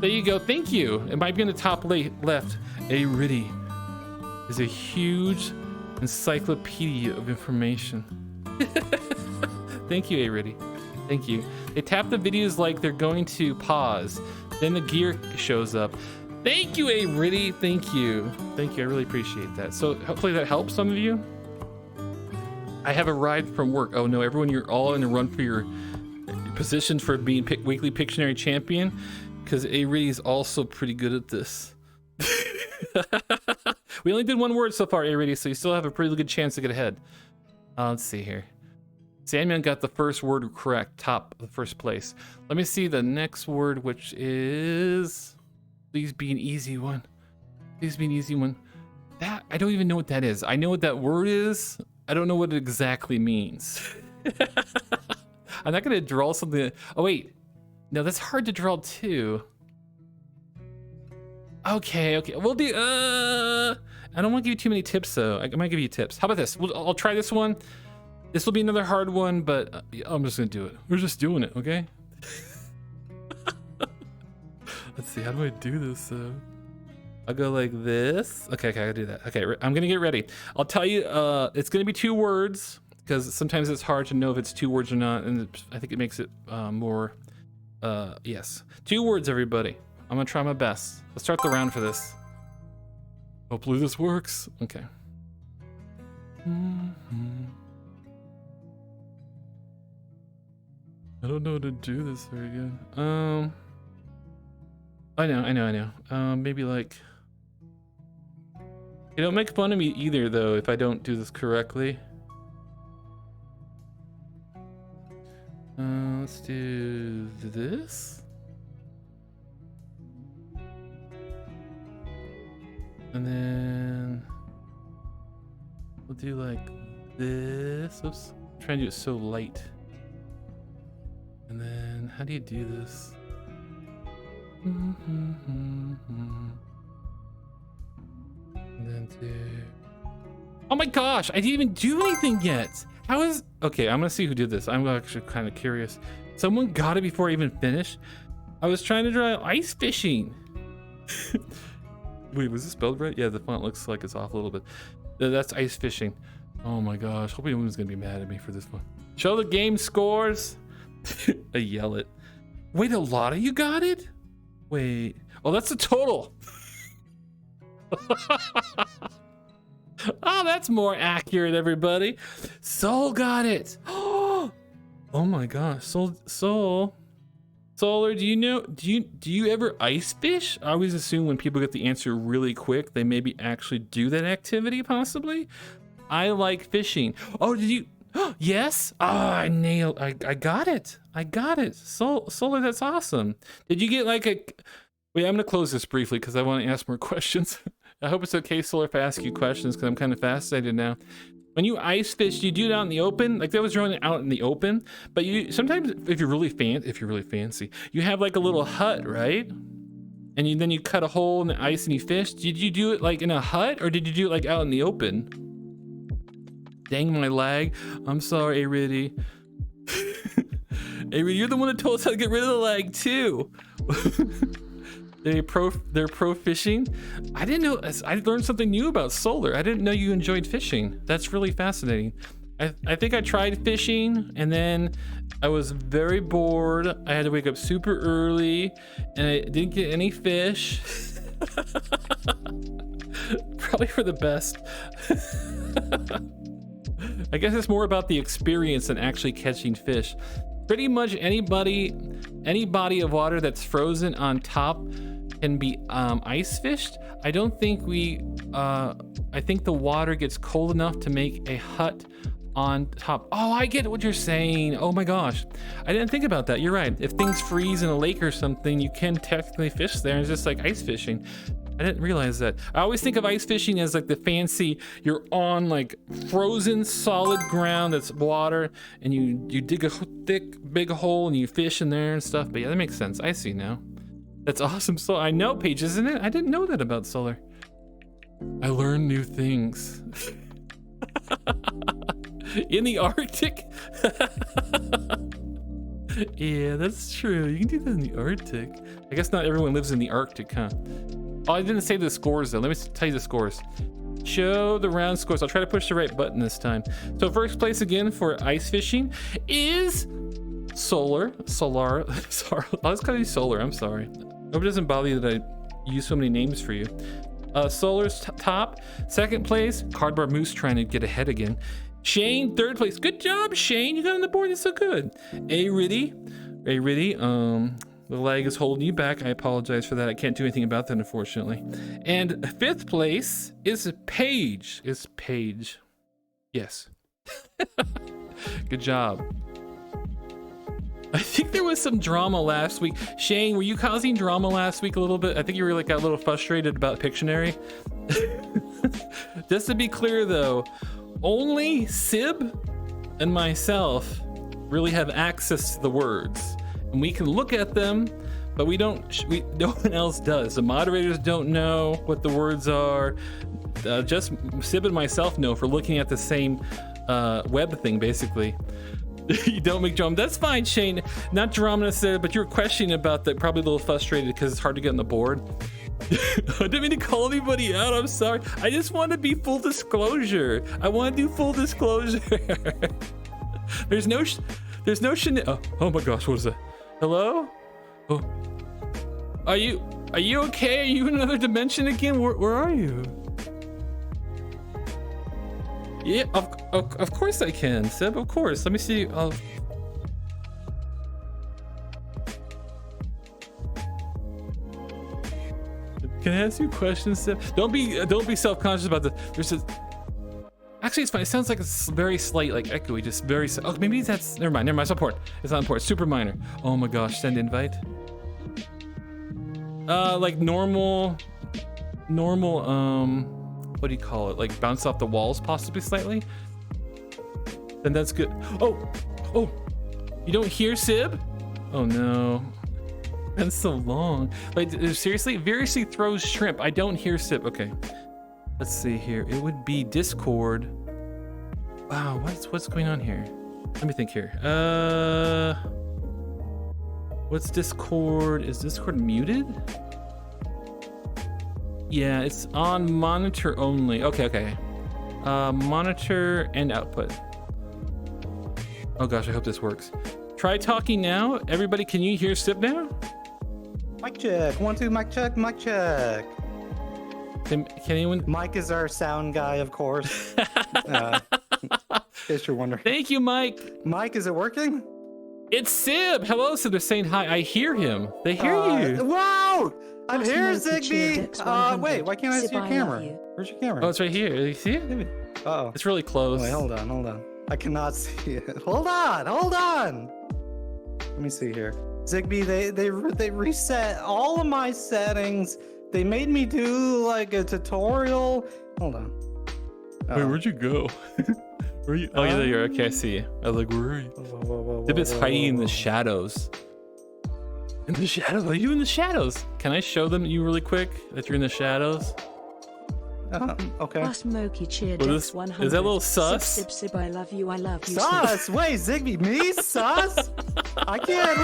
There you go. Thank you. It might be on the top left. A Riddy is a huge encyclopedia of information. Thank you, A Riddy. Thank you. They tap the videos like they're going to pause. Then the gear shows up. Thank you, A Riddy. Thank you. Thank you. I really appreciate that. So hopefully that helps some of you. I have a ride from work. Oh no, everyone, you're all in a run for your Positioned for being weekly Pictionary champion, because A-Riddy is also pretty good at this. We only did one word so far, A-Riddy, so you still have a pretty good chance to get ahead. Let's see here. Sandman got the first word correct, top of the first place. Let me see the next word, which is... Please be an easy one. Please be an easy one. That, I don't even know what that is. I know what that word is. I don't know what it exactly means. I'm not gonna draw something that, oh wait. No, that's hard to draw too. Okay, we'll do, I don't want to give you too many tips though. I might give you tips. How about this? I'll try this one. This will be another hard one, but I'm just gonna do it. We're just doing it, okay? Let's see, how do I do this? I'll go like this. Okay, I gotta do that. Okay, I'm gonna get ready. I'll tell you, it's gonna be 2 words, because sometimes it's hard to know if it's 2 words or not, and I think it makes it more, yes. 2 words, everybody. I'm gonna try my best. Let's start the round for this. Hopefully this works. Okay. I don't know how to do this very good. I know. Maybe like... You don't make fun of me either, though, if I don't do this correctly. Let's do this. And then... We'll do like this. Oops. I'm trying to do it so light. And then, how do you do this? And then do... Oh my gosh, I didn't even do anything yet. How is... Okay, I'm gonna see who did this. I'm actually kind of curious. Someone got it before I even finished. I was trying to draw ice fishing. Wait, was this spelled right? Yeah, the font looks like it's off a little bit. That's ice fishing. Oh my gosh, hopefully no one's gonna be mad at me for this one. Show the game scores. I yell it. Wait, a lot of you got it? Wait. Oh, that's the total. Oh, that's more accurate, everybody. Soul got it. Oh my gosh. Soul. Solar, do you ever ice fish? I always assume when people get the answer really quick, they maybe actually do that activity, possibly. I like fishing. Oh, did you? Yes. I nailed. I got it. Solar, that's awesome. Did you get like a? Wait, I'm gonna close this briefly because I want to ask more questions. I hope it's okay, Solar, if I ask you questions because I'm kind of fascinated now. When you ice fish, do you do it out in the open? Like that was running out in the open, but you sometimes, if you're really fancy, you have like a little hut, right? And then you cut a hole in the ice and you fish. Did you do it like in a hut or did you do it like out in the open? Dang my lag. I'm sorry, A-Riddy. A-Riddy, you're the one that told us how to get rid of the lag too. They're pro fishing. I didn't know. I learned something new about Solar. I didn't know you enjoyed fishing. That's really fascinating. I think I tried fishing and then I was very bored. I had to wake up super early and I didn't get any fish. Probably for the best. I guess it's more about the experience than actually catching fish. Pretty much any body of water that's frozen on top can be ice fished. I don't think I think the water gets cold enough to make a hut on top. Oh, I get what you're saying. Oh my gosh. I didn't think about that. You're right. If things freeze in a lake or something, you can technically fish there. It's just like ice fishing. I didn't realize that. I always think of ice fishing as like the fancy, you're on like frozen solid ground that's water and you dig a thick, big hole and you fish in there and stuff. But yeah, that makes sense. I see now. That's awesome. So I know, Paige, isn't it? I didn't know that about Solar. I learn new things. In the Arctic? Yeah, that's true. You can do that in the Arctic. I guess not everyone lives in the Arctic, huh? Oh, I didn't say the scores though. Let me tell you the scores. Show the round scores. I'll try to push the right button this time. So first place again for ice fishing is Solar. Sorry. I'll just call you Solar. I'm sorry. Hope it doesn't bother you that I use so many names for you. Solar's top. Second place, Cardboard Moose trying to get ahead again. Shane, third place. Good job, Shane. You got on the board. That's so good. A-Riddy, Are you ready? The lag is holding you back. I apologize for that. I can't do anything about that, unfortunately. And 5th place is Paige. Is Paige. Yes. Good job. I think there was some drama last week. Shane, were you causing drama last week a little bit? I think you were like got a little frustrated about Pictionary. Just to be clear though, only Sib and myself really have access to the words. And we can look at them, but no one else does. The moderators don't know what the words are. Just Sib and myself know for looking at the same web thing, basically. You don't make drama. That's fine, Shane. Not drama necessarily, but you were questioning about that, probably a little frustrated because it's hard to get on the board. I didn't mean to call anybody out. I'm sorry. I just want to be full disclosure. I want to do full disclosure. There's no oh my gosh, what is that? Hello? Oh. Are you okay? Are you in another dimension again? Where are you? Yeah, of course I can, Seb, of course. Let me see. Can I ask you questions, Seb? Don't be self-conscious about this. Actually, it's fine. It sounds like it's very slight, like echoey, just very. Oh, maybe that's. Never mind. It's not important. It's not important. Super minor. Oh my gosh, send invite. Like normal. What do you call it? Like bounce off the walls, possibly slightly. Then that's good. Oh, you don't hear Sib? Oh no. Been so long. Like seriously, Variously throws shrimp. I don't hear Sib. Okay. Let's see here. It would be Discord. Wow, what's going on here? Let me think here. What's Discord? Is Discord muted? Yeah, it's on monitor only. Okay. Monitor and output. Oh gosh, I hope this works. Try talking now. Everybody, can you hear Sib now? Mic check. 1, 2, mic check, mic check. Can anyone? Mike is our sound guy, of course. In case you're wondering. Thank you, Mike. Mike, is it working? It's Sib. Hello, Sib. They're saying hi. I hear him. They hear you. Wow! I'm here, Ziggbee. Ziggbee. Wait, why can't I see your camera? Where's your camera? Oh, it's right here. You see it? Uh-oh. It's really close. Wait, hold on. I cannot see it. Hold on. Let me see here. Ziggbee, they reset all of my settings. They made me do like a tutorial. Hold on. Wait, where'd you go? Where are you? Oh, yeah, there you are. Okay, I see you. I was like, where are you? Sib is hiding in the shadows. In the shadows? Are you in the shadows? Can I show them you really quick that you're in the shadows? Okay. Smoky cheered Well, X 100. is that a little sus? Sib, I love you. Sus? Wait, Ziggbee, me? Sus? I can't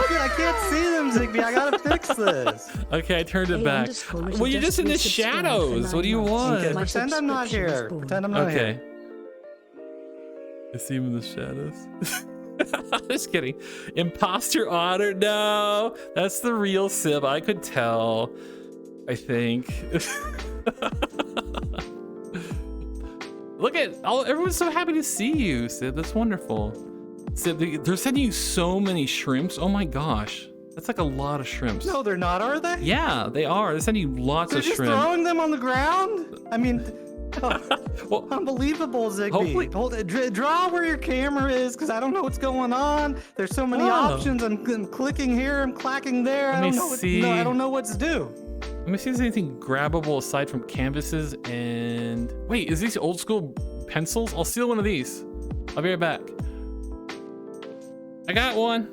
see them, Ziggbee. I gotta fix this. Okay, I turned it back. Well, you're just in the shadows. What do you want? Okay, pretend I'm not here. Pretend I'm not here. Okay. I see him in the shadows. Just kidding. Imposter honor? No, that's the real Sib. I could tell. I think. Look at everyone's so happy to see you, Sib. That's wonderful. Sib, they're sending you so many shrimps. Oh my gosh, that's like a lot of shrimps. No, they're not, are they? Yeah, they are. They're sending you lots of shrimp. They're just throwing them on the ground. I mean. Well, unbelievable, Ziggbee. Hopefully, draw where your camera is, because I don't know what's going on. There's so many options. I'm clicking here, I'm clacking there. I don't know what to do. Let me see if there's anything grabbable aside from canvases and... Wait, is these old school pencils? I'll steal one of these. I'll be right back. I got one.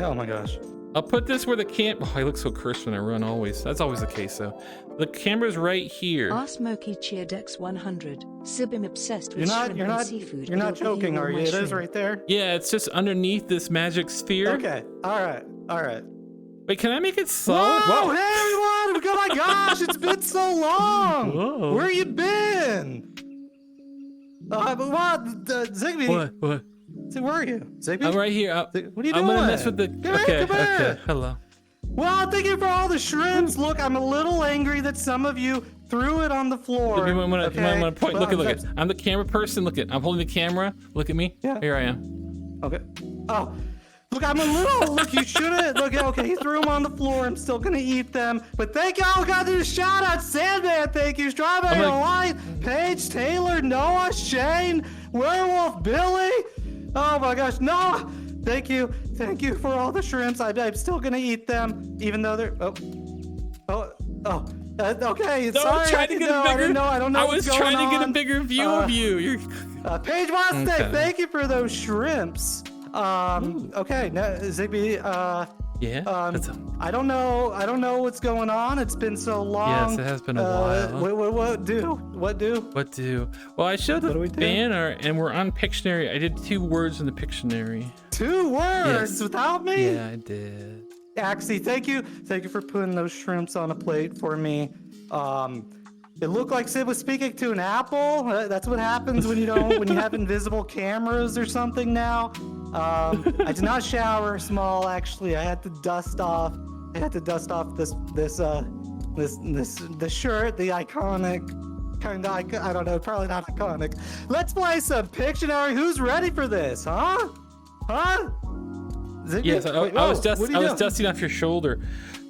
Oh my gosh. I'll put this where the Oh, I look so cursed when I run always. That's always the case though. The camera's right here. Smoky cheered X 100. Sib, I'm obsessed with seafood. You're not joking, are you? It is right there? Yeah, it's just underneath this magic sphere. Okay, all right. Wait, can I make it solid? Whoa, hey everyone! Oh my gosh, it's been so long! Whoa. Where you been? Ziggbee? What? Where are you? Ziggbee? I'm right here. What are you doing? I'm gonna mess with the... Come here. Hello. Well, thank you for all the shrimps. Look, I'm a little angry that some of you threw it on the floor. You might want to point. Look at. I'm the camera person. I'm holding the camera. Look at me. Yeah. Here I am. Okay. Oh, Look, I'm a little. Look, you shouldn't. Look, okay, he threw them on the floor. I'm still gonna eat them. But thank you. Oh, God, there's a shout out. Sandman, thank you. Strawberry Light, Paige, Taylor, Noah, Shane, Werewolf, Billy. Oh my gosh, no. Thank you for all the shrimps. I'm still gonna eat them, even though they're. Okay. No, Sorry. I was trying to get a bigger. I don't know. I was trying to get a bigger view of you. You're. Paige Mustang, thank you for those shrimps. Okay, now Ziggbee, Yeah. I don't know what's going on. It's been so long. Yes, it has been a while. What do? Well, I showed the do we do? banner, and we're on Pictionary. I did 2 words in the Pictionary. 2 words Yes. without me? Yeah, I did. Axie, thank you for putting those shrimps on a plate for me. It looked like Sid was speaking to an apple. That's what happens when you have invisible cameras or something now. I did not shower, Small. Actually, I had to dust off. the shirt, the iconic kind of. I don't know, probably not iconic. Let's play some Pictionary. Who's ready for this? Huh? Ziggbee? Yes, I was dusting off your shoulder.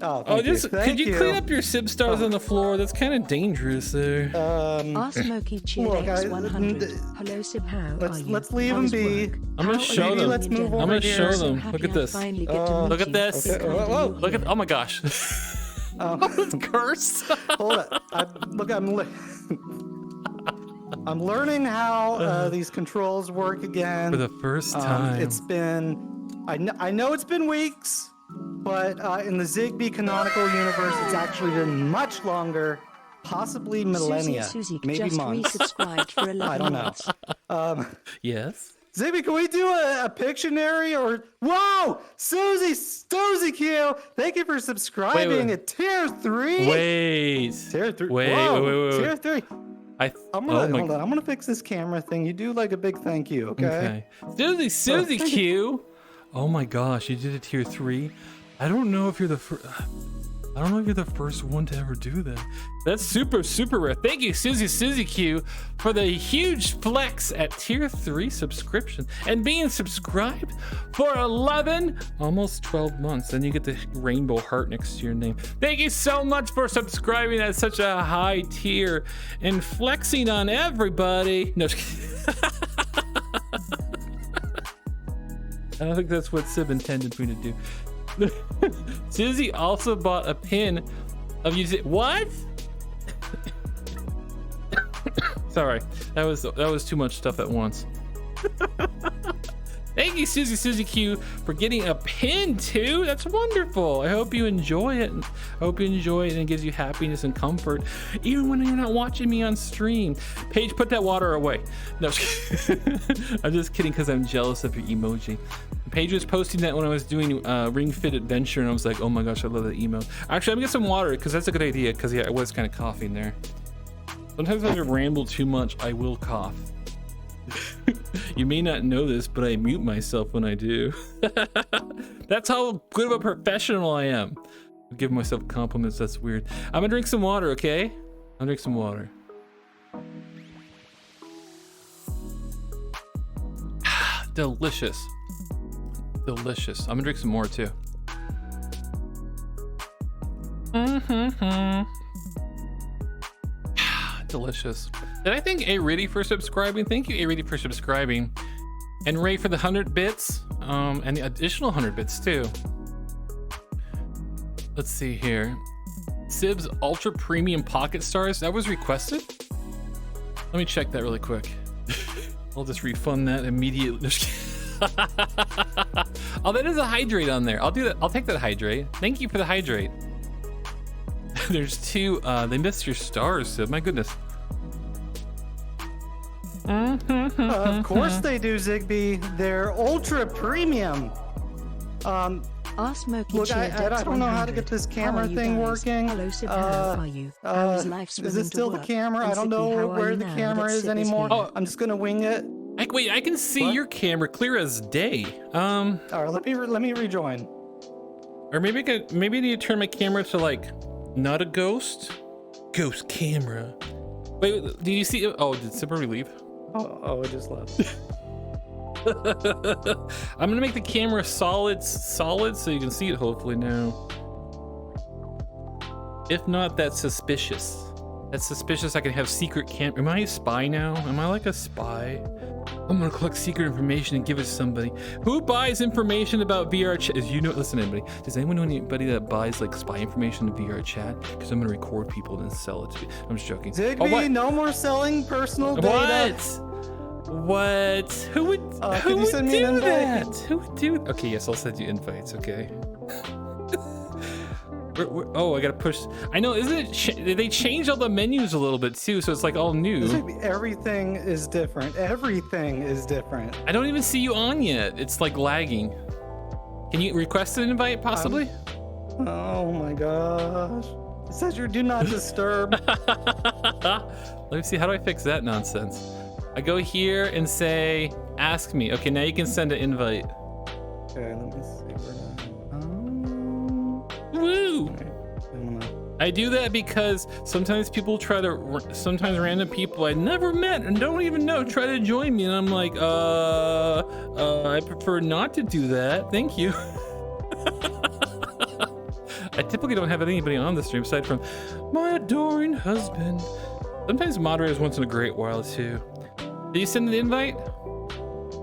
Oh, could you clean up your Sib stars on the floor? That's kind of dangerous there. Ask Smokey Cheer look, X100. Hello, Sib. How are you? Let's leave How them is be. work? I'm gonna How show are you them. Let's in move general? over I'm gonna here. show So them. happy Look at I this. finally get to meet Look at you. this. It's kind of Whoa. you. Look at. Oh my gosh. It's cursed. Hold on. I'm learning how these controls work again. For the first time. It's been. I know it's been weeks, but in the Ziggbee canonical universe, it's actually been much longer, possibly millennia, Susie maybe just months. resubscribed for 11 I don't know. months. Yes. Ziggbee, can we do a Pictionary or? Whoa, Susie Q, thank you for subscribing Wait. at tier 3. Wait. Tier 3. Wait. Tier 3. I'm gonna hold on. I'm gonna fix this camera thing. You do like a big thank you, okay? Susie Q. Oh my gosh, you did a tier 3. I don't know if you're the first one to ever do that. That's super rare. Thank you, Susie Q, for the huge flex at tier 3 subscription and being subscribed for 11, almost 12 months. Then you get the rainbow heart next to your name. Thank you so much for subscribing at such a high tier and flexing on everybody. No, just kidding. I don't think that's what Sib intended for me to do. Susie also bought a pin of using what? Sorry, that was too much stuff at once. Thank you, Susie Q, for getting a pin too. That's wonderful. I hope you enjoy it. I hope you enjoy it and it gives you happiness and comfort, even when you're not watching me on stream. Paige, put that water away. No, I'm just kidding because I'm jealous of your emoji. Paige was posting that when I was doing Ring Fit Adventure, and I was like, oh my gosh, I love that emote. Actually, I'm gonna get some water because that's a good idea. Because yeah, I was kind of coughing there. Sometimes if I ramble too much, I will cough. You may not know this, but I mute myself when I do. That's how good of a professional I am. I give myself compliments. That's weird. I'm gonna drink some water, okay? I'll drink some water. Delicious. Delicious. I'm gonna drink some more too. Delicious. Did I thank A Riddy for subscribing? Thank you, A Riddy, for subscribing. And Ray for the 100 bits. And the additional 100 bits too. Let's see here. Sib's Ultra Premium Pocket Stars. That was requested? Let me check that really quick. I'll just refund that immediately. Oh, that is a hydrate on there. I'll do that. I'll take that hydrate. Thank you for the hydrate. There's 2. They missed your stars, Sib. My goodness. Of course they do, Ziggbee. They're ultra premium. Ask Smokey Look, Cheer I don't know how to get this camera thing working. Hello, Sib. How are you? How is life Is it still the camera? I don't know where the camera is anymore. I'm just gonna wing it. Wait, I can see your camera clear as day. All right, let me rejoin. Or maybe I need to turn my camera to like not a ghost camera. Wait, did you see? Oh, did Sib already leave? Oh, I just left. I'm gonna make the camera solid so you can see it hopefully now. If not, that's suspicious. That's suspicious. I can have secret cam. Am I a spy now? Am I like a spy? I'm gonna collect secret information and give it to somebody. Who buys information about VR chat? Listen, anybody. Does anyone know anybody that buys like spy information in VR chat? Because I'm gonna record people and sell it to. I'm just joking. Ziggbee, no more selling personal data. What? Who would send me an do that? invite? Who would do? Okay, yes, I'll send you invites. Okay. Oh, I gotta push. I know, isn't it? They changed all the menus a little bit too, so it's like all new. Everything is different. Everything is different. I don't even see you on yet. It's like lagging. Can you request an invite, possibly? Oh my gosh! It says your do not disturb. Let me see. How do I fix that nonsense? I go here and say, "Ask me." Okay, now you can send an invite. Okay, let me see. Woo! I do that because sometimes people sometimes random people I never met and don't even know try to join me, and I'm like, I prefer not to do that. Thank you. I typically don't have anybody on the stream aside from my adoring husband. Sometimes moderators once in a great while too. Did you send an invite?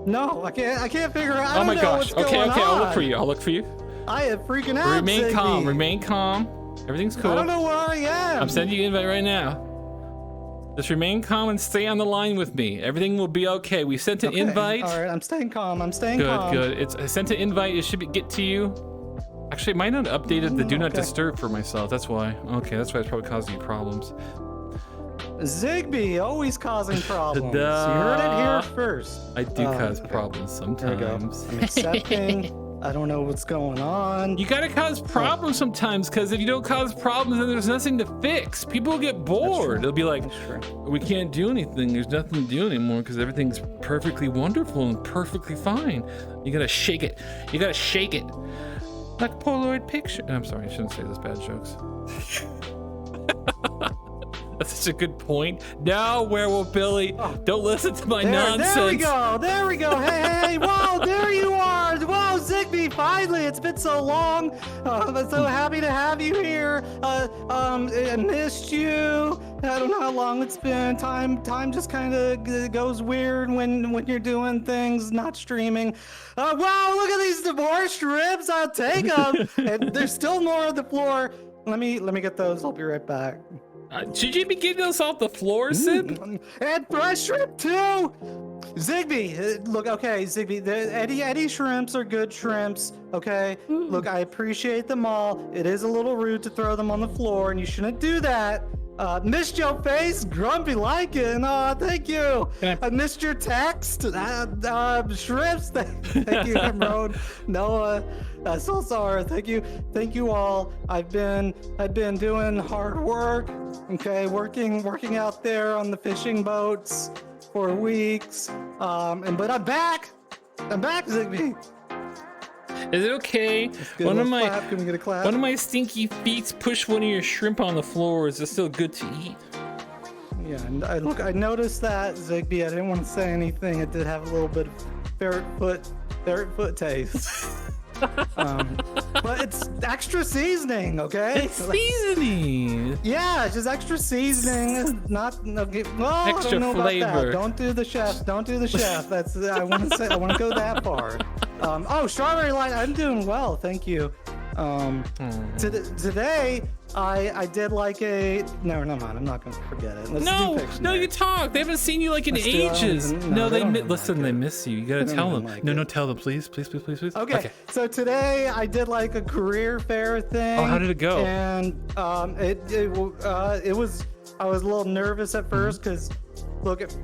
No, I can't figure out. Oh my gosh. Okay, I'll look for you. I'll look for you. I am freaking out. Remain calm. Remain calm. Everything's cool. I don't know where I am. I'm sending you an invite right now. Just remain calm and stay on the line with me. Everything will be okay. We sent an invite. All right, I'm staying calm. I'm staying calm. Good. I sent an invite. It should get to you. Actually, it might not have updated the do not disturb for myself. That's why. Okay, that's why it's probably causing you problems. Ziggbee, always causing problems. You Duh. heard it here first. I do cause problems sometimes. I'm accepting. I don't know what's going on. You gotta cause problems sometimes, because if you don't cause problems, then there's nothing to fix. People will get bored. They'll be like, we can't do anything. There's nothing to do anymore because everything's perfectly wonderful and perfectly fine. You gotta shake it. You gotta shake it. Like a Polaroid picture. I'm sorry, I shouldn't say those bad jokes. That's such a good point. No, Werewolf Billy, don't listen to my nonsense. There we go. Hey, wow, there you are. Wow, Ziggbee, finally, it's been so long. I'm so happy to have you here. I missed you. I don't know how long it's been. Time just kind of goes weird when you're doing things, not streaming. Wow, look at these divorced ribs. I'll take them. And there's still more on the floor. Let me get those. I'll be right back. Should you be getting us off the floor, Sid? And fresh shrimp too. Ziggbee, look, okay, Ziggbee, the Eddie shrimps are good shrimps, okay? Look, I appreciate them all. It is a little rude to throw them on the floor, and you shouldn't do that. Missed your face, grumpy like it. Thank you. I missed your text. Shrimps. Thank you, Emerald. Noah. So sorry. Thank you all. I've been doing hard work. Okay, working out there on the fishing boats for weeks. But I'm back. I'm back, Ziggbee. Is it okay? Can we get a clap? One of my stinky feet pushed one of your shrimp on the floor. Is it still good to eat? Yeah, and I noticed that, Ziggbee. I didn't want to say anything. It did have a little bit of ferret foot taste. But it's extra seasoning, okay? It's seasoning. Yeah, it's just extra seasoning. Not okay. Well, Extra I don't know flavor. About that. Don't do the chef. That's I want to go that far. Strawberry light. I'm doing well, thank you. Today I did like a never mind. I'm not gonna forget it. Let's do no, you talk. They haven't seen you like in ages. They miss you. You gotta tell them. No, tell them, please. Okay. So today I did like a career fair thing. Oh, how did it go? And it was. I was a little nervous at first because,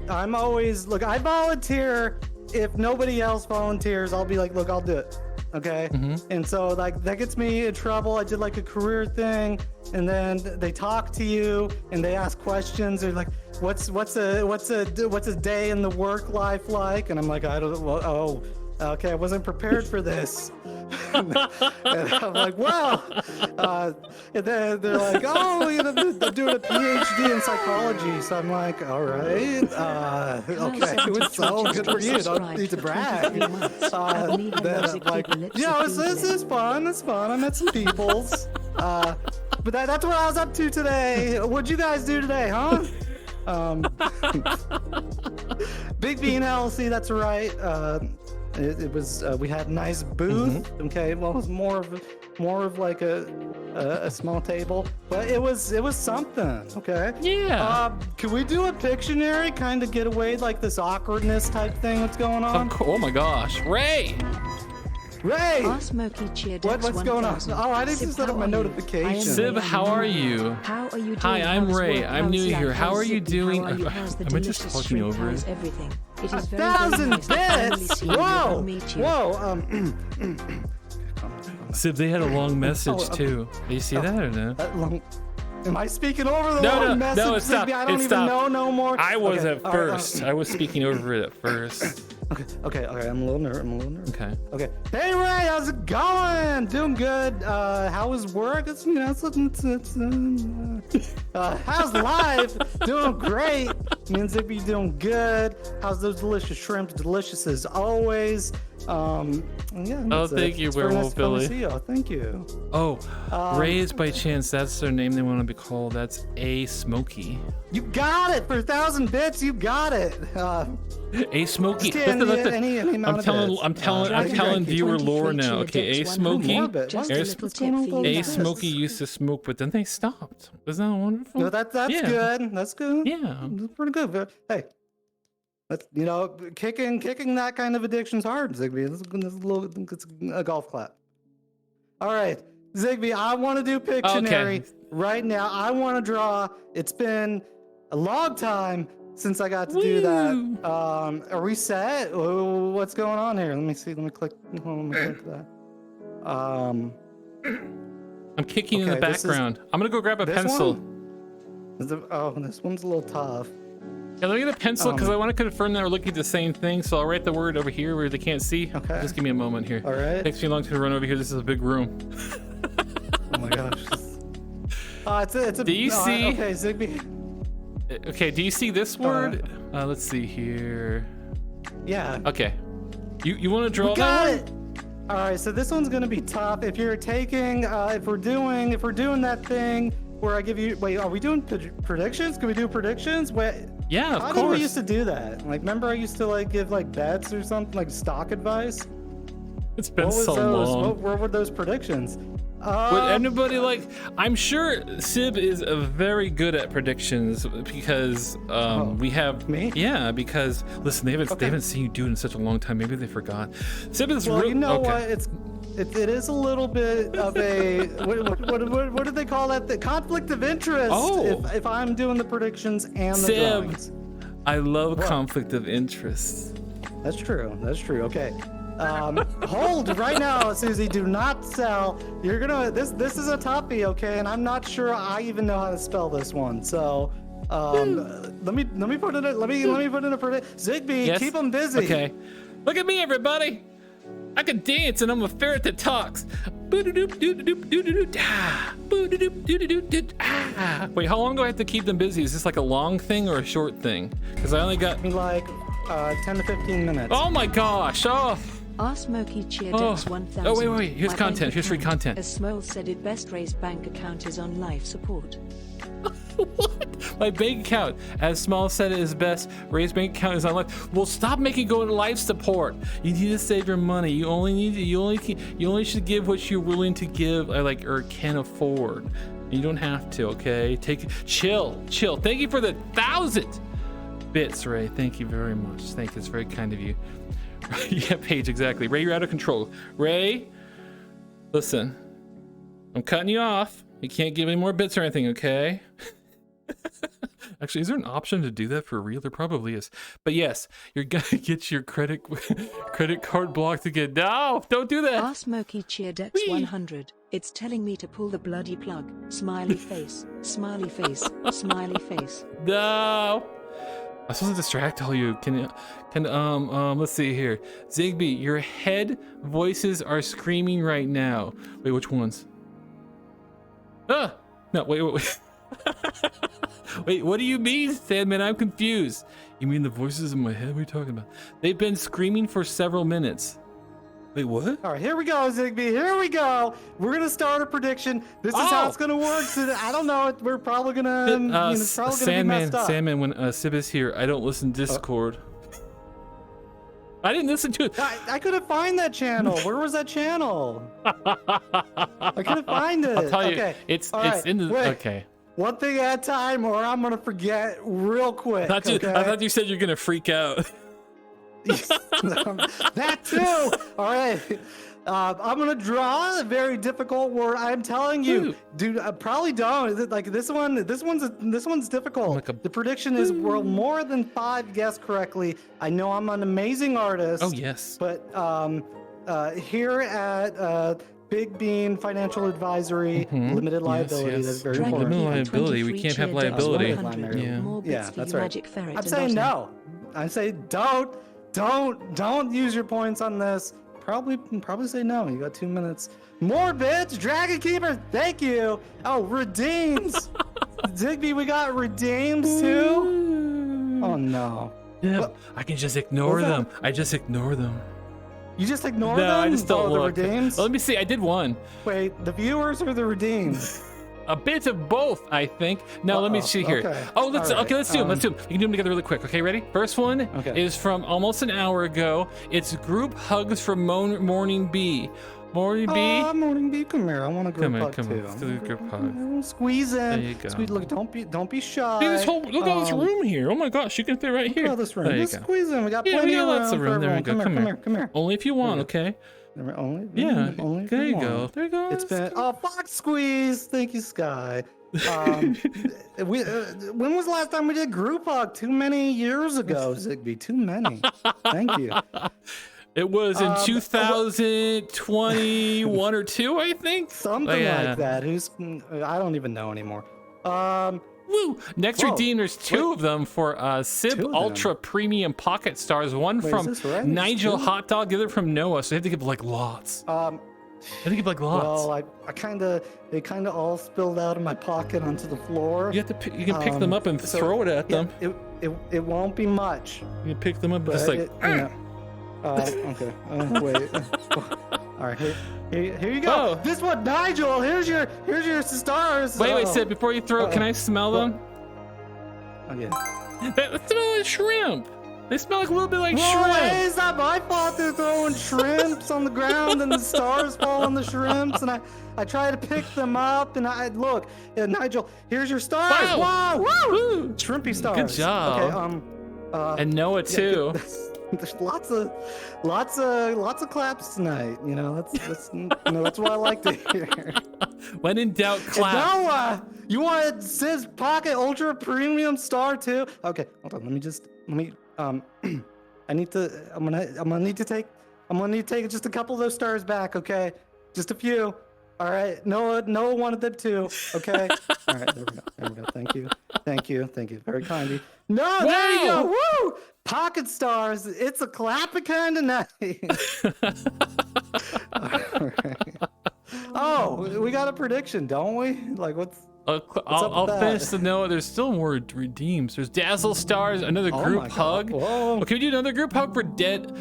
I volunteer. If nobody else volunteers, I'll be like, look, I'll do it. Okay. And so that gets me in trouble. I did like a career thing, and then they talk to you and they ask questions. They're like, what's a day in the work life like? And I'm like, I don't know. Okay, I wasn't prepared for this. And I'm like, well, and then they're like, oh, you know, they're doing a PhD in psychology. So I'm like, all right, okay, it's so good for you. Don't need to brag. Then I'm like, yeah, this is fun. It's fun. I met some peoples. But that's what I was up to today. What'd you guys do today, huh? Big Bean LLC, that's right. It was we had a nice booth. Okay, well, it was more of like a small table, but it was something. Okay. Yeah. Can we do a Pictionary, kind of get away like this awkwardness type thing that's going on? Oh my gosh, Ray. Ray! What's going on? Oh, I didn't set up my notification. Sib, how are you? How are you doing? Hi, I'm Ray. I'm new here. How are you doing? Am I just talking over it? Everything. It is 1,000 bits! Whoa! Whoa! Sib, they had a long message too. Do you see that or no? Am I speaking over the long message? No, it's stopped. I don't even know no more. I was okay, at first. I was speaking over it at first. Okay. I'm a little nervous. Okay. Hey Ray, how's it going? Doing good. How was work? How's life? Doing great. Me and Ziggbee doing good. How's those delicious shrimps? Delicious as always. Yeah. Oh, thank you, Werewolf Billy. See you. Thank you. Oh, Ray is by chance. That's their name they want to be called. That's A Smokey. You got it for 1,000 bits. You got it. A Smokey. I'm telling viewer lore now. Okay, A Smokey. A Smokey used to smoke, but then they stopped. Isn't that wonderful? No, that's good. That's good. Yeah, that's pretty good. Hey, that's kicking that kind of addiction's hard, Ziggbee. It's a golf clap. All right, Ziggbee. I want to do Pictionary right now. I want to draw. It's been a long time since I got to do that. Are we set? What's going on here? Let me see. Let me click that. I'm kicking in the background. I'm gonna go grab a pencil. This one's a little tough. Yeah, let me get a pencil because I want to confirm that we're looking at the same thing. So I'll write the word over here where they can't see. Okay. Just give me a moment here. All right. Takes me long to run over here. This is a big room. Oh my gosh. It's a. Do you see? Okay, Ziggbee. Okay, do you see this word? Let's see here. Yeah. Okay. You want to draw that got one? It. All right, so this one's gonna be tough. If you're taking, if we're doing that thing where I give you, wait, are we doing predictions? Can we do predictions? Wait. Yeah, of course. How did we used to do that? Like, remember I used to give bets or something, like stock advice? It's been so long. What were those predictions? Would anybody I'm sure Sib is very good at predictions because we have me. Yeah, because listen, they haven't seen you do it in such a long time. Maybe they forgot. Sib is what? It is a little bit of a what do they call that? The conflict of interest. Oh. If I'm doing the predictions and the Sib, drawings. I love conflict of interest. That's true. Okay. Hold right now, Susie. Do not sell. You're gonna. This is a toughie, okay? And I'm not sure I even know how to spell this one. So, let me put in Let me put in a prediction. Ziggbee, yes? keep them busy. Okay. Look at me, everybody. I can dance, and I'm a ferret that talks. Wait, how long do I have to keep them busy? Is this like a long thing or a short thing? Because I only got 10 to 15 minutes. Oh my gosh! Oh. Our Smoky cheered X 1000. Oh wait. Here's content. Here's free content. As Smole said, it best raised bank account is on life support. What? My bank account, as Small said, is best. Raised bank account is on life. Well, stop making go into life support. You need to save your money. You only should give what you're willing to give, or can afford. You don't have to. Okay, chill. Thank you for the 1,000 bits, Ray. Thank you very much. Thank you. It's very kind of you. Yeah, Paige, exactly. Ray, you're out of control. Ray, listen, I'm cutting you off. You can't give any more bits or anything, okay? Actually, is there an option to do that for real? There probably is. But yes, you're gonna get your credit card blocked again. No, don't do that. Our Smoky cheered X 100. It's telling me to pull the bloody plug. Smiley face. Smiley face. Smiley face. No. I'm supposed to distract all you. Let's see here. Ziggbee, your head voices are screaming right now. Wait, which ones? Ah! No, wait. Wait, what do you mean, Sandman? I'm confused. You mean the voices in my head? What are you talking about? They've been screaming for several minutes. Wait, what? All right, here we go, Ziggbee. Here we go. We're gonna start a prediction. This is how it's gonna work. So I don't know. We're probably gonna. It's probably gonna be messed up. Sandman, when Sib is here, I don't listen to Discord. I didn't listen to it. I couldn't find that channel. Where was that channel? I couldn't find it. I'll tell you. Okay. It's right, in the. wait. Okay. One thing at a time, or I'm gonna forget real quick. I thought you said you're gonna freak out. That too. All right. I'm gonna draw a very difficult word. I'm telling you, dude. Probably don't. Is it like this one? This one's difficult. The prediction is more than 5 guessed correctly. I know I'm an amazing artist. Oh yes. But here at Big Bean Financial Advisory, limited liability. That's very important. Limited liability. We can't have liability. Yeah, that's right. I'm saying no. I say don't use your points on this. Probably say no. You got 2 minutes. More bits, Dragon Keeper. Thank you. Oh, redeems. Ziggbee, we got redeems too. Oh no. Yeah, what? I can just ignore them. I just ignore them. You just ignore them? No, I just don't look. The redeems? Let me see. I did one. Wait, the viewers or the redeems? A bit of both, I think. Now let me see here. Okay. Oh, let's right. let's do them. Let's do them. You can do them together really quick. Okay, ready? First one is from almost an hour ago. It's group hugs from Morning Bee. Morning Bee. Morning Bee, come here. I want a group hug too. Come on. Let's do a group hug. Squeeze in. There you go. Squeeze. Look, don't be shy. See this whole, look at this room here. Oh my gosh, you can fit right here. Look at this room. There you Just go. squeeze in. We got plenty of room. Lots of room. There we go. Come here. Only if you want, okay? Only. Yeah. Only. There you go. There you go. It's been Fox Squeeze. Thank you, Sky. When was the last time we did group hug? Too many years ago, Ziggbee. Too many. Thank you. It was in 2021 or 2, I think. Something like that. I don't even know anymore. Woo! Next redeem, there's 2 of them for Sib Ultra Premium Pocket Stars. One from Nigel Hot Dog, the other from Noah. So you have to give like lots. I think like lots. Well, they kind of all spilled out of my pocket onto the floor. You have to, you can pick them up and throw it at them. It won't be much. You can pick them up, just like. Okay. Wait. All right. Here you go. Oh. This one, Nigel. Here's your stars. Wait, Sid. Before you throw, can I smell them? Okay. That smell like shrimp. They smell like a little bit like shrimp. It's not my fault they're throwing shrimps on the ground and the stars fall on the shrimps, and I try to pick them up, and look, Nigel, here's your stars. Wow! Woo! Shrimpy stars. Good job. Okay, and Noah too. There's lots of claps tonight. You know, that's that's what I like to hear. When in doubt, clap. Noah, you want Sid's Pocket Ultra Premium Star too? Okay, hold on. Let me I'm gonna need to take just a couple of those stars back, okay? Just a few. All right. Noah wanted them too. Okay. All right. There we go. Thank you. Very kind of you. No, there you go. Woo! Pocket stars. It's a clapping kind of night. All right. Oh, we got a prediction, don't we? Like, what's I'll finish the note. There's still more redeems. There's Dazzle Stars, another group hug. Whoa. Can we do another group hug for Dead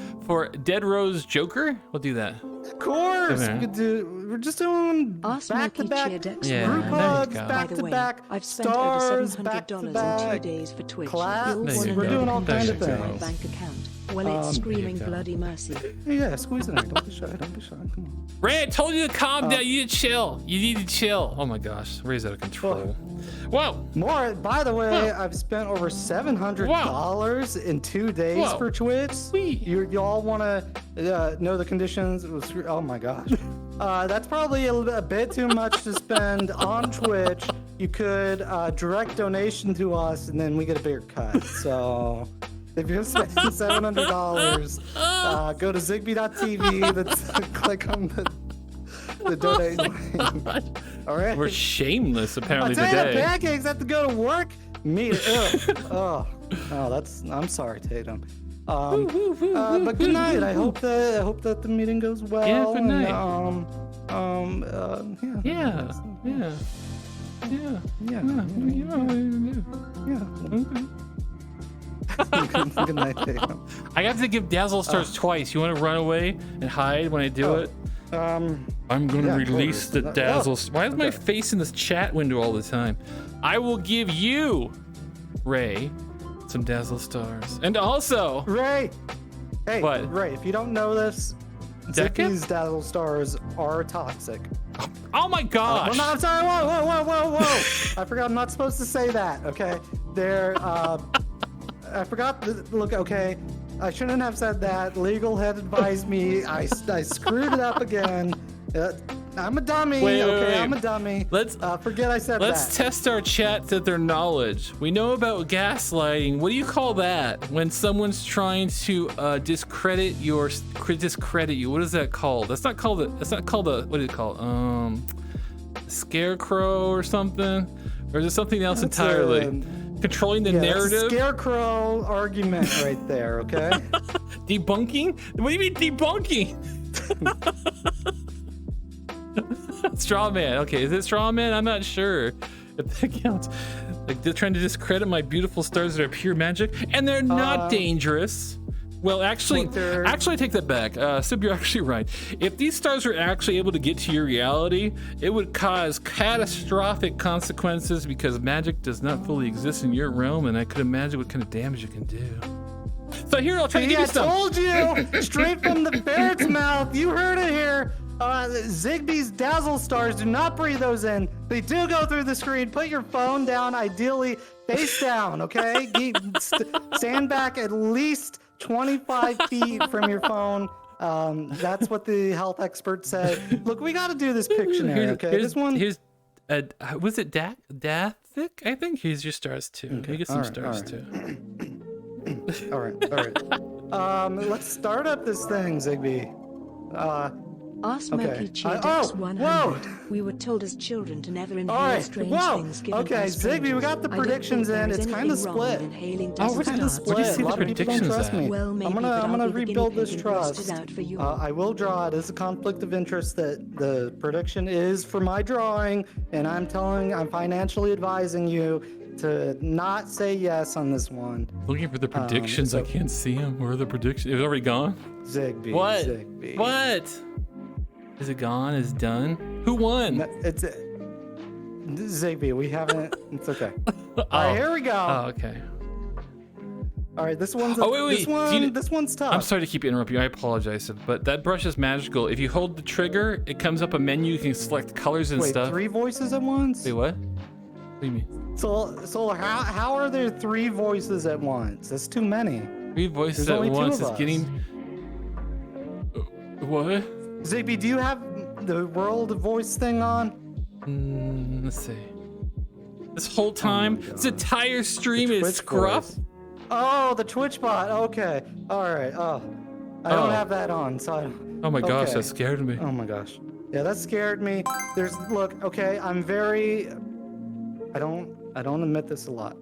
Rose Joker? We'll do that. Of course, we could do. We're just doing back-to-back group hugs, back-to-back I've spent stars, over $700 in 2 days for Twitch. Claps. We're doing all kinds of my things. bank account. Well, it's screaming bloody mercy. Yeah, squeeze in there. Don't be shy. Come on. Ray, I told you to calm down. You need to chill. You need to chill. Oh my gosh, Ray's out of control. Whoa. More. By the way, I've spent over $700 in 2 days for Twitch. Sweet. You all want to know the conditions? Oh my gosh. That's probably a bit too much to spend on Twitch. You could direct donation to us, and then we get a bigger cut. So. If you're spending $700, go to Ziggbee.tv. Click on the donate link. All right. We're shameless apparently Potato today. pancakes have to go to work. Me. Oh. Oh, I'm sorry, Tatum. But good night. I hope that the meeting goes well. Yeah, good night. Yeah. Good night, Tatum. I have to give Dazzle Stars twice. You want to run away and hide when I do it? I'm gonna release the Dazzle. Why is my face in this chat window all the time? I will give you, Ray, some Dazzle Stars, and also Ray. Hey, what? Ray, if you don't know this, Zigbee's Dazzle Stars are toxic. Oh my gosh! Well, no, I'm sorry. Whoa! I forgot. I'm not supposed to say that. Okay, they're. I forgot. Look. Okay, I shouldn't have said that. Legal had advised me. I screwed it up again. I'm a dummy. Wait, I'm a dummy. Let's forget I said that. Let's test our chats at their knowledge. We know about gaslighting. What do you call that? When someone's trying to discredit you. What is that called? That's not called what is it called? Scarecrow or something? Or is it something else entirely? Controlling the narrative? Scarecrow argument right there, okay? Debunking? What do you mean debunking? Straw man. Okay, is it straw man? I'm not sure if that counts. Like they're trying to discredit my beautiful stars that are pure magic, and they're not dangerous. Well, actually, I take that back. Sib, you're actually right. If these stars were actually able to get to your reality, it would cause catastrophic consequences because magic does not fully exist in your realm, and I could imagine what kind of damage it can do. So here, I'll try to give you some. I told you, straight from the ferret's mouth. You heard it here. Zigbee's Dazzle Stars, do not breathe those in. They do go through the screen. Put your phone down, ideally face down, okay? Stand back at least 25 feet from your phone. That's what the health expert said. Look, we got to do this Pictionary, okay? This one. Here's, was it Dathic? I think here's your stars too. Okay, you get some stars too. All right. Let's start up this thing, Ziggbee. Ask Monkey Cheer whoa! 100. We were told as children to never inhale strange things given Okay, by strangers. Ziggbee, we got the predictions in. It's kind of split. Oh, It's kind of split. Where do you see A the lot of people don't predictions trust at? me. Well, maybe, I'm but gonna I'll be the rebuild guinea this pig and test trust. it out for you. I will draw it as a conflict of interest that the prediction is for my drawing, and I'm financially advising you to not say yes on this one. Looking for the predictions. I can't see them. Where are the predictions? It was already gone. Ziggbee. What? Ziggbee. What? Is it gone? Is it done? Who won? It's Ziggbee. We haven't. It's okay. All right, here we go. Oh, okay. All right, this one's. Wait. This one's tough. I'm sorry to keep interrupting you. I apologize, but that brush is magical. If you hold the trigger, it comes up a menu. You can select colors and stuff. 3 voices at once? Wait, what? What do you mean? So how are there 3 voices at once? That's too many. 3 voices There's at only 2 once of is us. getting. What? Ziggbee, do you have the world voice thing on? Let's see. This whole time, this entire stream is scruff. Voice. Oh, the Twitch bot. Okay. All right. Oh, I don't have that on, so I don't. Oh my gosh, Okay. that scared me. Oh my gosh. Yeah, that scared me. Look, okay, I'm very. I don't admit this a lot.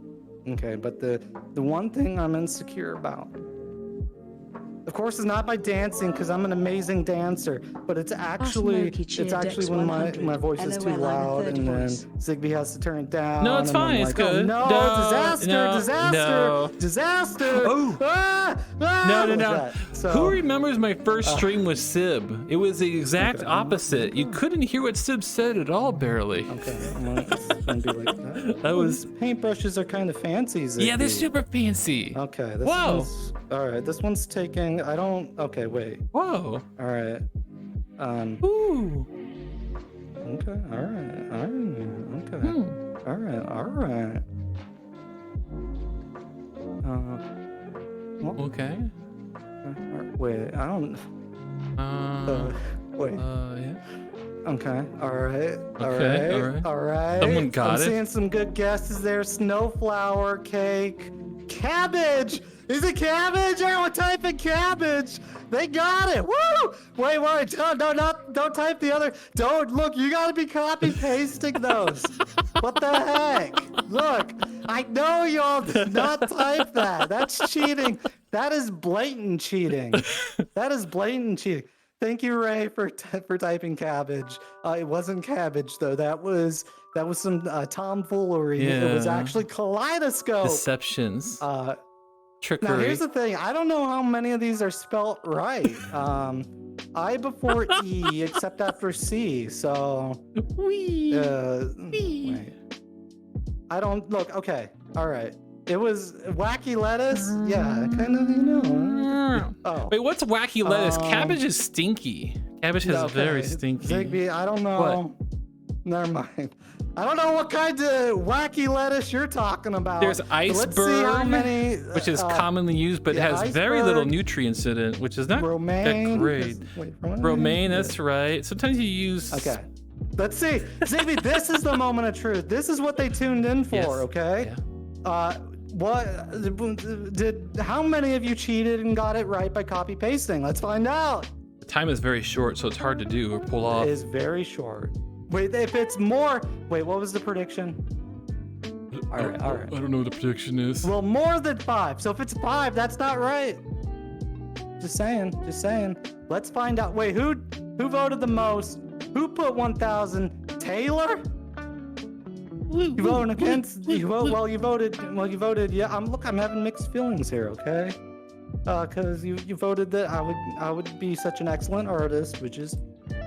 Okay, but the one thing I'm insecure about. Of course, it's not by dancing because I'm an amazing dancer, but it's actually when my voice is too loud and then Ziggbee has to turn it down. No, it's and I'm fine. It's like, good. Oh, no, disaster! Oh. No. So, Who remembers my first stream with Sib? It was the exact opposite. You couldn't hear what Sib said at all, barely. Okay, I'm gonna be like that. That was. Paintbrushes are kind of fancy, Ziggbee. Yeah, they're super fancy. Okay. Whoa. All right, this one's taking. I don't. Okay, wait. Whoa. All right. Ooh. Okay. All right. Okay. All right. Okay. Wait. I don't. Wait. Yeah. Okay. All right. Okay, All right. Someone got I'm it. seeing some good guesses there. Snowflower cake. Cabbage. Is it cabbage? Everyone type in cabbage. They got it. Woo! Wait. Don't type the other. Don't look. You gotta be copy pasting those. What the heck? Look, I know y'all did not type that. That's cheating. That is blatant cheating. That is blatant cheating. Thank you, Ray, for typing cabbage. It wasn't cabbage though. That was some tomfoolery. Yeah. It was actually kaleidoscope. Deceptions. Trickery. Now here's the thing. I don't know how many of these are spelt right. I before E except after C. So Wee. wait. I don't look. Okay. All right. It was wacky lettuce. Yeah, kind of. Oh. Wait, what's wacky lettuce? Cabbage is stinky. Cabbage is very stinky. Ziggbee, I don't know. What? Never mind. I don't know what kind of wacky lettuce you're talking about. There's iceberg, let's see how many, which is commonly used, but has very little nutrients in it, which is not romaine. that great. Romaine, that's right. Sometimes you use. Okay. Let's see. Ziggbee, this is the moment of truth. This is what they tuned in for, Yes. okay? Yeah. How many of you cheated and got it right by copy pasting? Let's find out. The time is very short, so it's hard to do or pull off. It is very short. Wait, if it's more, wait, what was the prediction? All right. I don't know what the prediction is. Well, more than 5. So if it's 5, that's not right. Just saying. Let's find out. Wait, who voted the most? Who put 1,000? Taylor? You voted against? You voted. Yeah, I'm having mixed feelings here. Okay, because you voted that I would be such an excellent artist, which is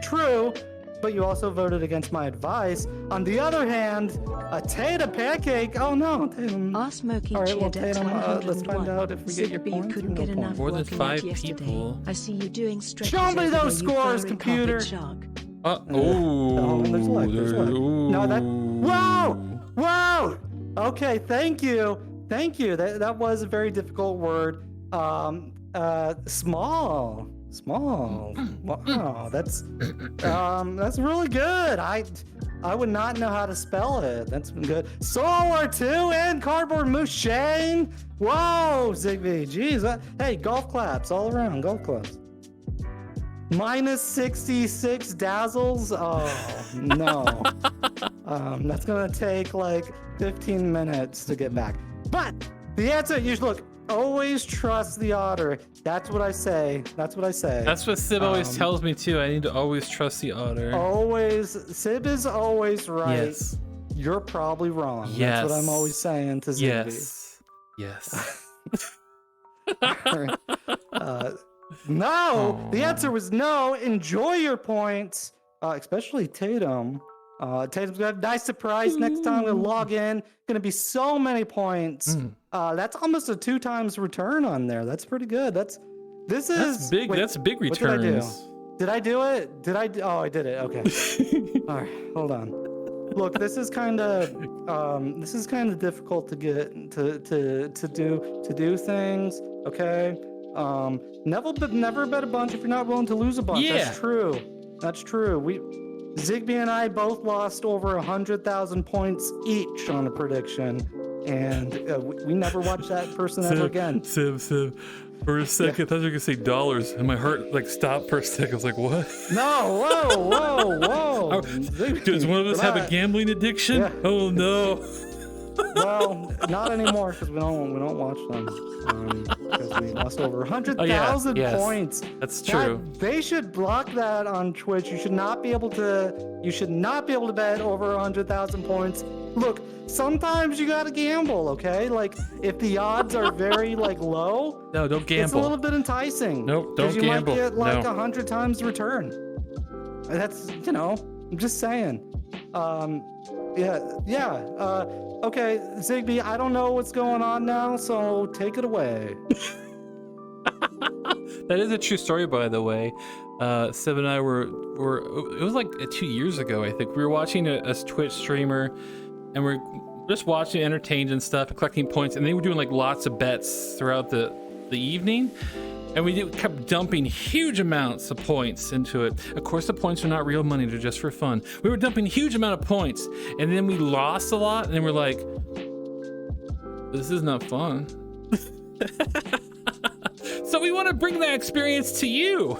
true. But you also voted against my advice. On the other hand, a Tatum pancake. Oh no, Tatum. Our smoking All right, well, cheered at Tatum, 101. let's find out if we get your Ziggbee points. couldn't or no get enough points. More than working 5 out yesterday. people. I see you doing stretches Show me over those there, you scores, furry computer. carpet shark. Oh, there's luck. No, that. Whoa! Okay, thank you. That was a very difficult word. Small. Wow, that's really good. I would not know how to spell it. That's been good. Solar 2 and cardboard moose Shane. Whoa, Ziggbee. Jeez. Hey, golf claps all around. Golf claps. Minus 66 dazzles. Oh no. That's gonna take like 15 minutes to get back. But the answer, you should look. Always trust the otter. That's what I say. That's what Sib always tells me too. I need to always trust the otter. Always. Sib is always right. Yes. You're probably wrong. Yes. That's what I'm always saying to Ziggbee. Yes. No. The answer was no. Enjoy your points, especially Tatum. Tatum's got a nice surprise next time. We'll log in. Gonna be so many points. That's almost a 2 times return on there. That's pretty good. That's big. Wait, that's big what returns. Did I do it? Oh, I did it. Okay. All right. Hold on. Look, this is kind of difficult to get to do things. Okay. Never bet a bunch if you're not willing to lose a bunch. Yeah. That's true. Ziggbee and I both lost over 100,000 points each on a prediction, and we never watched that person ever again. Sib. For a second, I thought you were gonna say dollars, and my heart like stopped for a second. I was like, "What?" No, whoa! Does one of us have a gambling addiction? Yeah. Oh no! Well, not anymore because we don't watch them because we lost over 100,000 points. That's true. They should block that on Twitch. You should not be able to bet over 100,000 points. Look, sometimes you gotta gamble, okay? Like if the odds are very low, No, don't gamble. it's a little bit enticing. Nope, don't you gamble. might get like No. 100 times the return. That's I'm just saying. Okay, Ziggbee, I don't know what's going on now, so take it away. That is a true story, by the way. Sib and I were it was like 2 years ago, I think. We were watching a Twitch streamer, and we're just watching, entertained and stuff, and collecting points, and they were doing like lots of bets throughout the evening. And we kept dumping huge amounts of points into it. Of course, the points are not real money, they're just for fun. We were dumping huge amount of points, and then we lost a lot, and then we're like, this is not fun. So we want to bring that experience to you.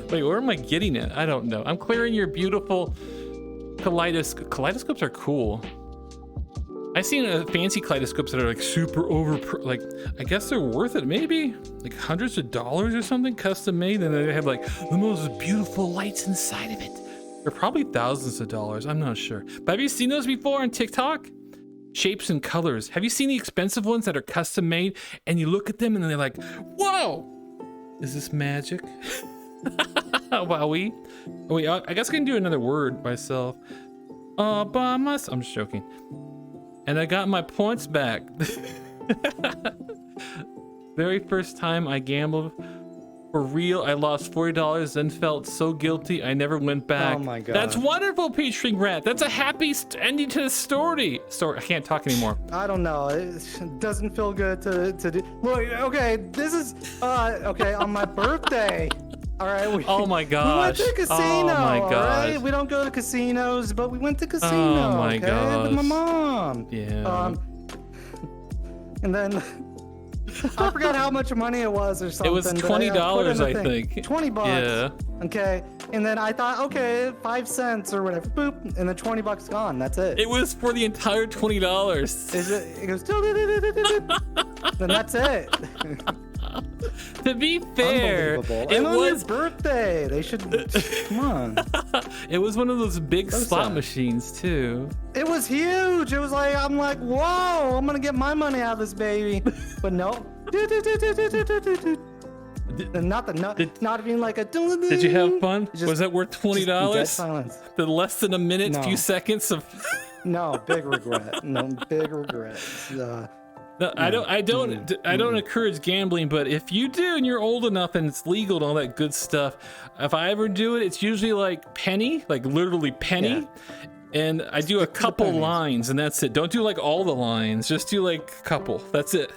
Wait, where am I getting it? I don't know. I'm clearing your beautiful kaleidoscopes are cool. I've seen fancy kaleidoscopes that are like super like I guess they're worth it, maybe like hundreds of dollars or something, custom made, and they have like the most beautiful lights inside of it. They're probably thousands of dollars, I'm not sure. But have you seen those before on TikTok? Shapes and colors. Have you seen the expensive ones that are custom made and you look at them and they're like, whoa, is this magic? Wow, wait, I guess I can do another word myself. I'm just joking. And I got my points back. Very first time I gambled for real, I lost $40, then felt so guilty I never went back. Oh my god. That's wonderful, Peach Ring Rat. That's a happy ending to the story. I can't talk anymore. I don't know. It doesn't feel good to do. Look, okay, this is okay on my birthday. All right. Oh my gosh. We went to a casino. Oh my all gosh. right? We don't go to casinos, but we went to casino. Oh my okay, with my gosh. mom. Yeah. And then I forgot how much money it was or something. It was but $20, put I in the thing. think. $20. Yeah. Okay. And then I thought, okay, 5 cents or whatever. Boop. And then $20 gone. That's it. It was for the entire $20. Is it? It goes. Then that's it. To be fair, Unbelievable. it And on was your birthday. They should come on. it was one of those big So slot sad. machines too. It was huge. It was like I'm like, whoa! I'm gonna get my money out of this baby. But no. And not even like a. Did you have fun? Just- Was that worth Dead $20? silence. The less than a minute, No. few seconds of. No, big regret. No, big regret. No, I don't encourage gambling, but if you do and you're old enough and it's legal and all that good stuff, if I ever do it, it's usually like penny, like literally penny. And I do a couple pennies. lines and that's it. Don't do like all the lines, just do like a couple. That's it.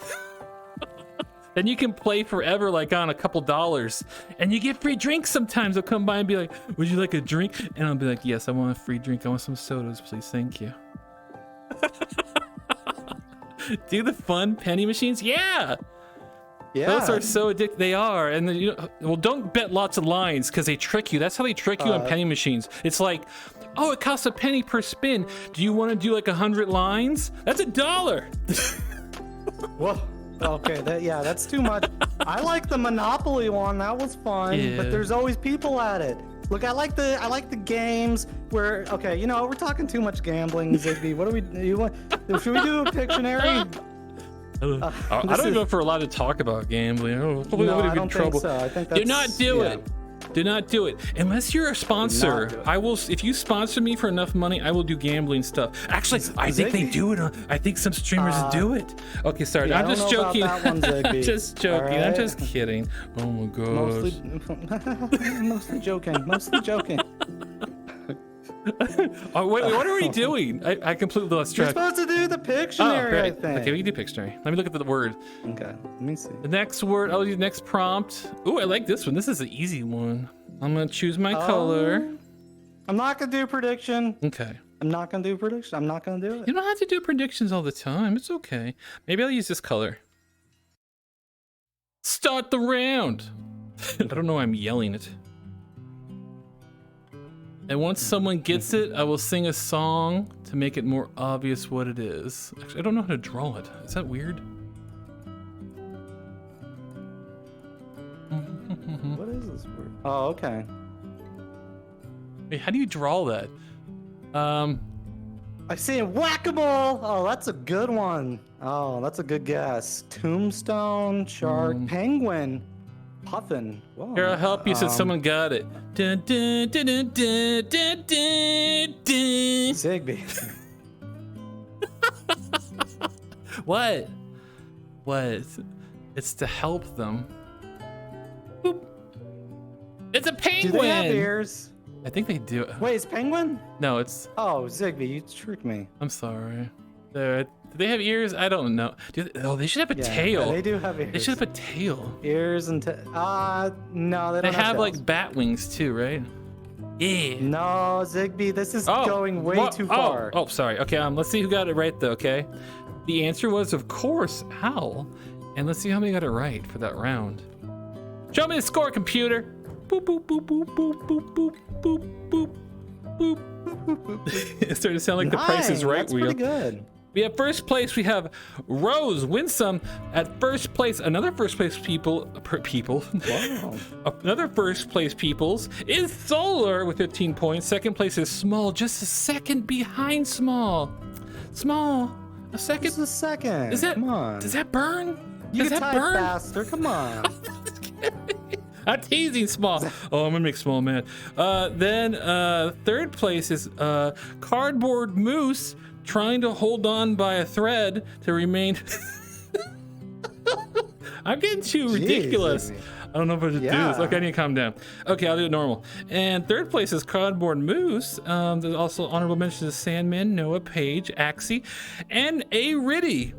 Then you can play forever, like on a couple dollars, and you get free drinks sometimes. They'll come by and be like, would you like a drink? And I'll be like, yes, I want a free drink. I want some sodas, please. Thank you. Do the fun penny machines? Yeah. Those are so addictive. They are. And then, well, don't bet lots of lines because they trick you. That's how they trick you on penny machines. It's like, oh, it costs a penny per spin. Do you want to do like 100 lines? That's $1. Well, okay, that's too much. I like the Monopoly one. That was fun. Yeah. But there's always people at it. Look, I like the games where we're talking too much gambling, Ziggbee. What do you want? Should we do a Pictionary? I don't even know if we're allowed to talk about gambling. No, I don't think so. I think that's, Do not do it. Do not do it unless you're a sponsor. Do it. I will. If you sponsor me for enough money, I will do gambling stuff. Actually, I think they do it. I think some streamers do it. Okay, sorry. Yeah, I'm I don't just know about joking. that one, I'm Ziggbee. just joking. All I'm right? just kidding. Oh my gosh. Mostly joking. Mostly joking. Oh wait, what are we doing? I completely lost You're track. supposed to do the Pictionary, I think. Okay, we can do Pictionary. Let me look at the word. Okay, let me see. The next word. I'll do the next prompt. Ooh, I like this one. This is an easy one. I'm gonna choose my color. I'm not gonna do prediction. Okay. I'm not gonna do prediction. I'm not gonna do it. You don't have to do predictions all the time. It's okay. Maybe I'll use this color. Start the round. I don't know why I'm yelling it. And once someone gets it, I will sing a song to make it more obvious what it is. Actually, I don't know how to draw it. Is that weird? What is this word? Oh, okay. Wait, how do you draw that? I see whack-a-mole. Oh, that's a good one. Oh, that's a good guess. Tombstone, shark, penguin, puffin. Whoa. Here, I'll help you since someone got it. Dun, dun, dun, dun, dun, dun, dun, dun. Ziggbee. What? What? It's to help them. Boop. It's a penguin. Do they have ears? I think they do. Wait, it's penguin? No, it's. Oh, Ziggbee, you tricked me. I'm sorry. Do they have ears? I don't know. Oh, they should have a tail. Yeah, they do have ears. They should have a tail. Ears and no, they They don't have tails. like bat wings too, right? Yeah. No, Ziggbee, this is going way too far. Oh, sorry. Okay, let's see who got it right though. Okay, the answer was of course owl, and let's see how many got it right for that round. Show me the score, computer. Boop boop boop boop boop boop boop boop boop boop. It started to sound like the Price is Right That's wheel. pretty good. We have first place. We have Rose Winsome at first place. Another first place Wow. Another first place peoples is Solar with 15 points. Second place is Small, just a second behind Small. Small, a second. Just a second. Is that? Come on. Does that burn? You Does can that type burn? faster. Come on. I'm teasing Small. Oh, I'm gonna make Small mad. Then third place is Cardboard Moose trying to hold on by a thread to remain. I'm getting too ridiculous. Jeez. I don't know if I should do this. Okay, I need to calm down. Okay, I'll do it normal. And third place is Cardboard Moose. There's also honorable mentions of Sandman, Noah, Page, Axie, and A. Riddy.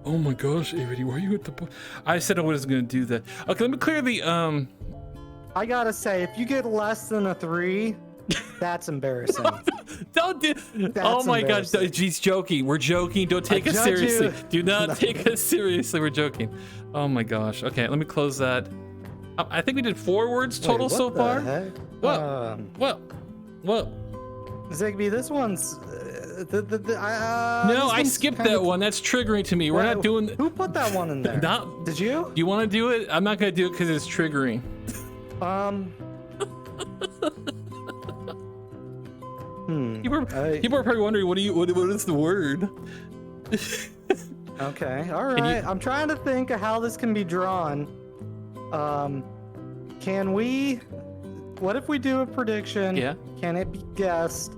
Oh my gosh, A. Riddy, why are you at the... I said I wasn't going to do that. Okay, let me clear the... I gotta say, if you get less than a 3, that's embarrassing. Don't do... Oh my gosh, he's joking. We're joking. Don't take us seriously. Do not take us seriously. We're joking. Oh my gosh. Okay, let me close that. I think we did 4 words total so far. Heck? What? Ziggbee, this one's... No, I skipped that one. That's triggering to me. We're not doing... Who put that one in there? Did you? Do you want to do it? I'm not going to do it because it's triggering. People are probably wondering, what is the word? Okay, all right. I'm trying to think of how this can be drawn. Can we... What if we do a prediction? Yeah. Can it be guessed?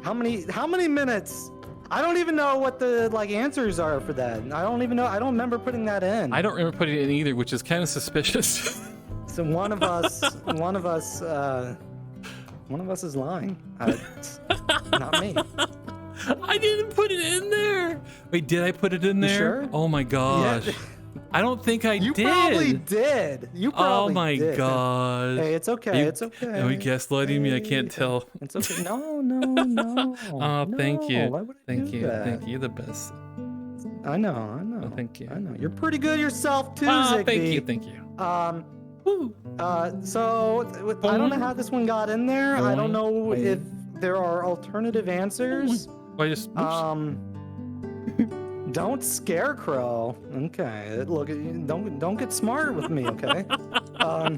How many minutes? I don't even know what the answers are for that. I don't even know. I don't remember putting that in. I don't remember putting it in either, which is kind of suspicious. So one of us is lying. Not me. I didn't put it in there. Wait, did I put it in there? You sure? Oh my gosh. Yeah. I don't think I You did. probably did. You probably Oh my did. gosh. Hey, it's okay. It's okay. Are you gaslighting me? I can't tell. It's okay. No. Oh, thank you. Why would I Thank do you. that? Thank you. You're the best. I know. Oh, thank you. I know. You're pretty good yourself too, Oh, Ziggbee. thank you. Woo. So I don't know how this one got in there. I don't know if there are alternative answers. Why just... Don't scarecrow. Okay. Look, don't get smart with me, okay? All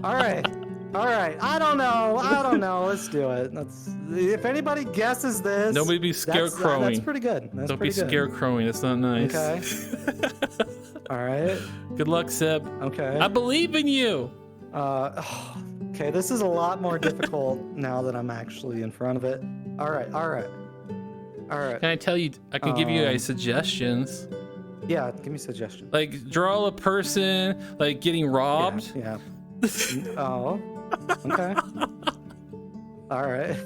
right. I don't know. Let's do it. If anybody guesses this, Nobody be scarecrowing. That's pretty good. Don't be scarecrowing. That's not nice. Okay. All right. Good luck, Seb. Okay. I believe in you. Okay, this is a lot more difficult now that I'm actually in front of it. All right. Can I tell you? I can give you guys suggestions. Yeah, give me suggestions. Like draw a person like getting robbed. Yeah. Oh. Okay. All right.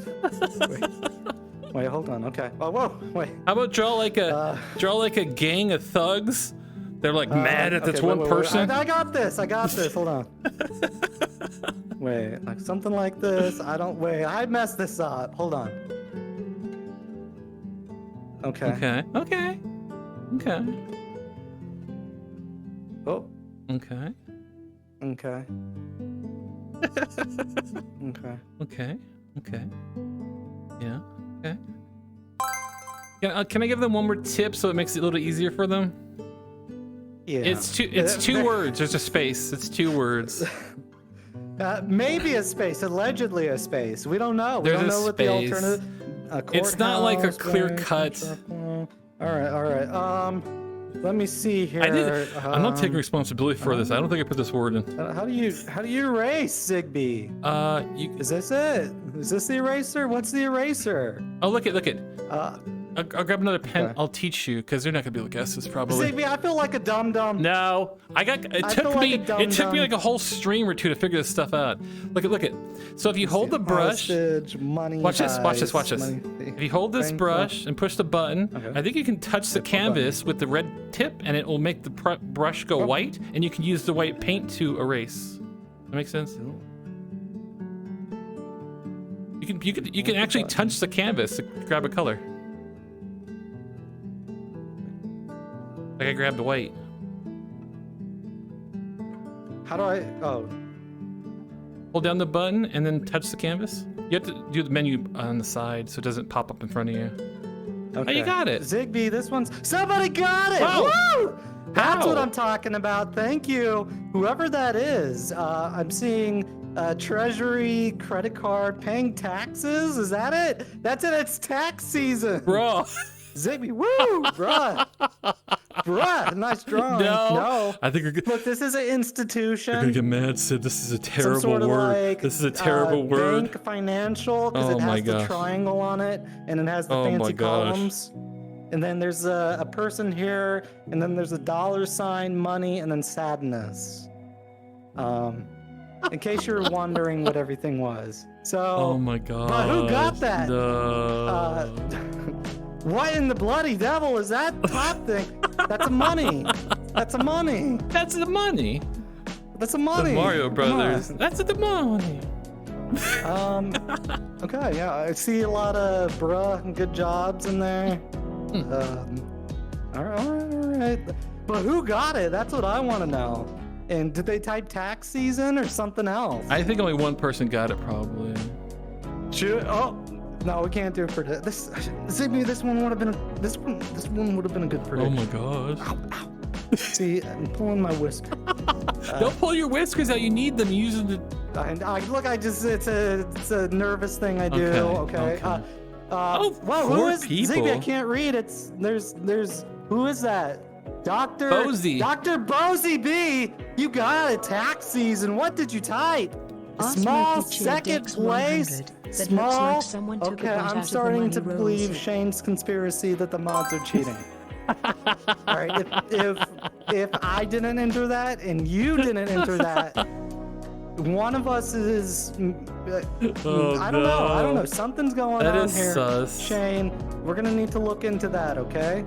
Wait, hold on. Okay. Oh, whoa. Wait. How about draw like a gang of thugs? They're like mad at this one person. I got this. Hold on. Wait, like something like this. I messed this up. Hold on. Okay. Okay. Oh. Okay. Okay. Yeah. Okay. Can I give them one more tip so it makes it a little easier for them? Yeah. It's two words. There's a space. It's 2 words. Maybe a space. Allegedly a space. We don't know. We There's don't a know what space. the alternative. It's not like a clear bank, cut. All right. Let me see here. I'm not taking responsibility for this. I don't think I put this word in. How do you erase, Ziggbee? Is this it? Is this the eraser? What's the eraser? Oh, look it. I'll grab another pen. Okay. I'll teach you because they're not gonna be able to guess this probably. Ziggbee, I feel like a dum-dum. No, it took me like a whole stream or 2 to figure this stuff out. Look it. So if you hold the brush, Hostage, money watch this. money If you hold this brush and push the button, Okay. I think you can touch the canvas with the red tip, and it will make the brush go white, and you can use the white paint to erase. That makes sense? You can actually touch the canvas to grab a color. Like I grabbed the white. How do I? Oh. Hold down the button and then touch the canvas. You have to do the menu on the side so it doesn't pop up in front of you. Okay. Oh, you got it. Ziggbee, this one's... Somebody got it! Whoa. Woo! That's what How? I'm talking about. Thank you. Whoever that is. I'm seeing treasury, credit card, paying taxes. Is that it? That's it. It's tax season. Bro. Ziggbee, woo! Bruh. Bruh, nice drawing. No. I think Look, this is an institution. you're gonna get mad, Sid. This is a Some terrible sort of word. like, This is a terrible word. Bank financial, because Oh it my has the gosh. triangle on it, and it has the Oh my fancy gosh. columns. And then there's a person here, and then there's a dollar sign, money, and then sadness. In case you're wondering what everything was. So, Oh my god. but who got that? No. What in the bloody devil is that top thing? That's a money. That's a money. That's the money. That's a money. The Mario Come Brothers. on. That's the money. Okay, yeah, I see a lot of bruh and good jobs in there. All right. But who got it? That's what I want to know. And did they type tax season or something else? I think only one person got it, probably. Oh, no, we can't do it for this. Ziggbee, this one would have been this one would have been a good Oh prediction. my gosh. Ow, ow. See, I'm pulling my whisker. Don't pull your whiskers out. You need them. Use them to. Look, it's a nervous thing I do. Okay. Oh, wow, who four is people. Ziggbee? I can't read. There's who is that? Dr. Bozy. Dr. Bozy B. You got it. Tax season. What did you type? Ask Small Smokey Cheer second Dex place. 100. That Small. looks like someone took a Okay, bite out I'm of the starting money to rolls. believe Shane's conspiracy that the mods are cheating. All right, if I didn't enter that and you didn't enter that, one of us is. Oh, I don't know. I don't know. Something's going That on is here. sus. Shane, we're gonna need to look into that. Okay.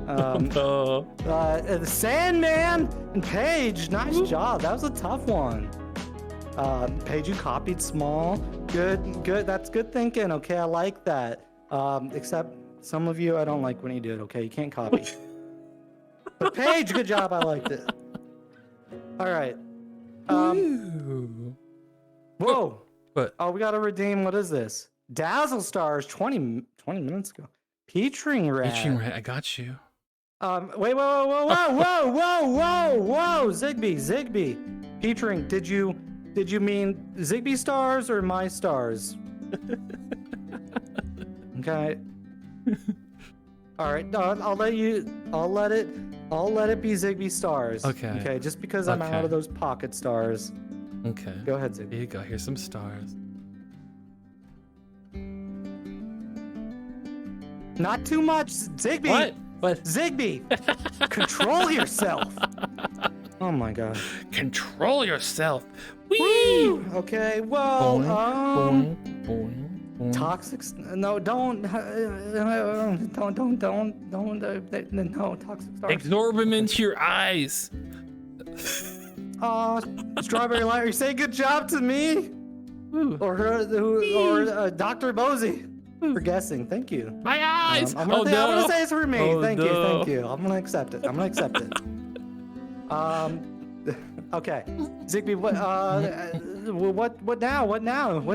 No. The Sandman and Paige, nice job. That was a tough one. Paige, you copied small. Good. That's good thinking. Okay, I like that. Except some of you, I don't like when you do it. Okay, you can't copy. But Paige, good job. I liked it. All right. Ooh. Whoa. What? Oh, we gotta redeem. What is this? Dazzle Stars. 20 minutes ago. Peachring Rat. Reaching right. I got you. Wait, whoa, Ziggbee. Peachring, did you mean Ziggbee stars or my stars? Okay. All right, no, I'll let it be Ziggbee stars. Okay. Okay, just because I'm Okay. out of those pocket stars. Okay. Go ahead, Ziggbee. Here you go. Here's some stars. Not too much, Ziggbee. What? What? Ziggbee, control yourself. Oh my god. Control yourself. Woo! Okay, well, Boing, boing, boing. toxic. No, don't. No, toxic stars. Absorb them into your eyes. Strawberry lighter. Say good job to me, Ooh. or Dr. Bozy for guessing. Thank you. My eyes. I'm Oh gonna, I'm no. gonna say it's for me. Oh, Thank no. you. I'm gonna accept it. Okay, Ziggbee. What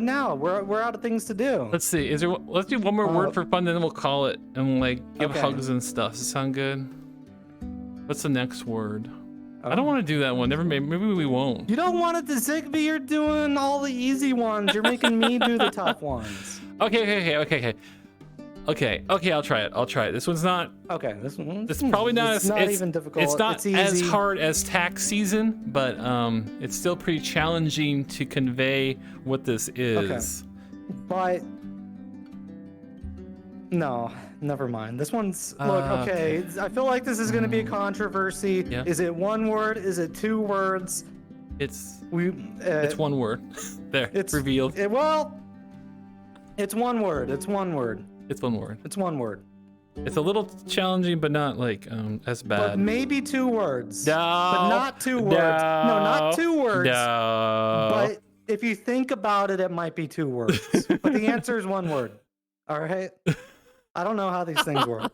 now? We're out of things to do. Let's see. Let's do one more word for fun, then we'll call it and like give Okay. hugs and stuff. Does it sound good? What's the next word? I don't want to do that one. Maybe we won't. You don't want it to Ziggbee. You're doing all the easy ones. You're making me do the tough ones. Okay. I'll try it. This one's not. Okay, this one. It's probably not. It's not even difficult. It's not as easy. hard as tax season, but it's still pretty challenging to convey what this is. But no, never mind. This one's look. Okay, I feel like this is going to be a controversy. Yeah. Is it one word? Is it two words? It's It's one word. There, it's revealed. It's one word. It's one word. It's one word. It's one word. It's a little challenging, but not like as But bad. maybe two words. No, But not two words. No, not two words. No. But if you think about it, it might be two words. But the answer is one word. All right? I don't know how these things work.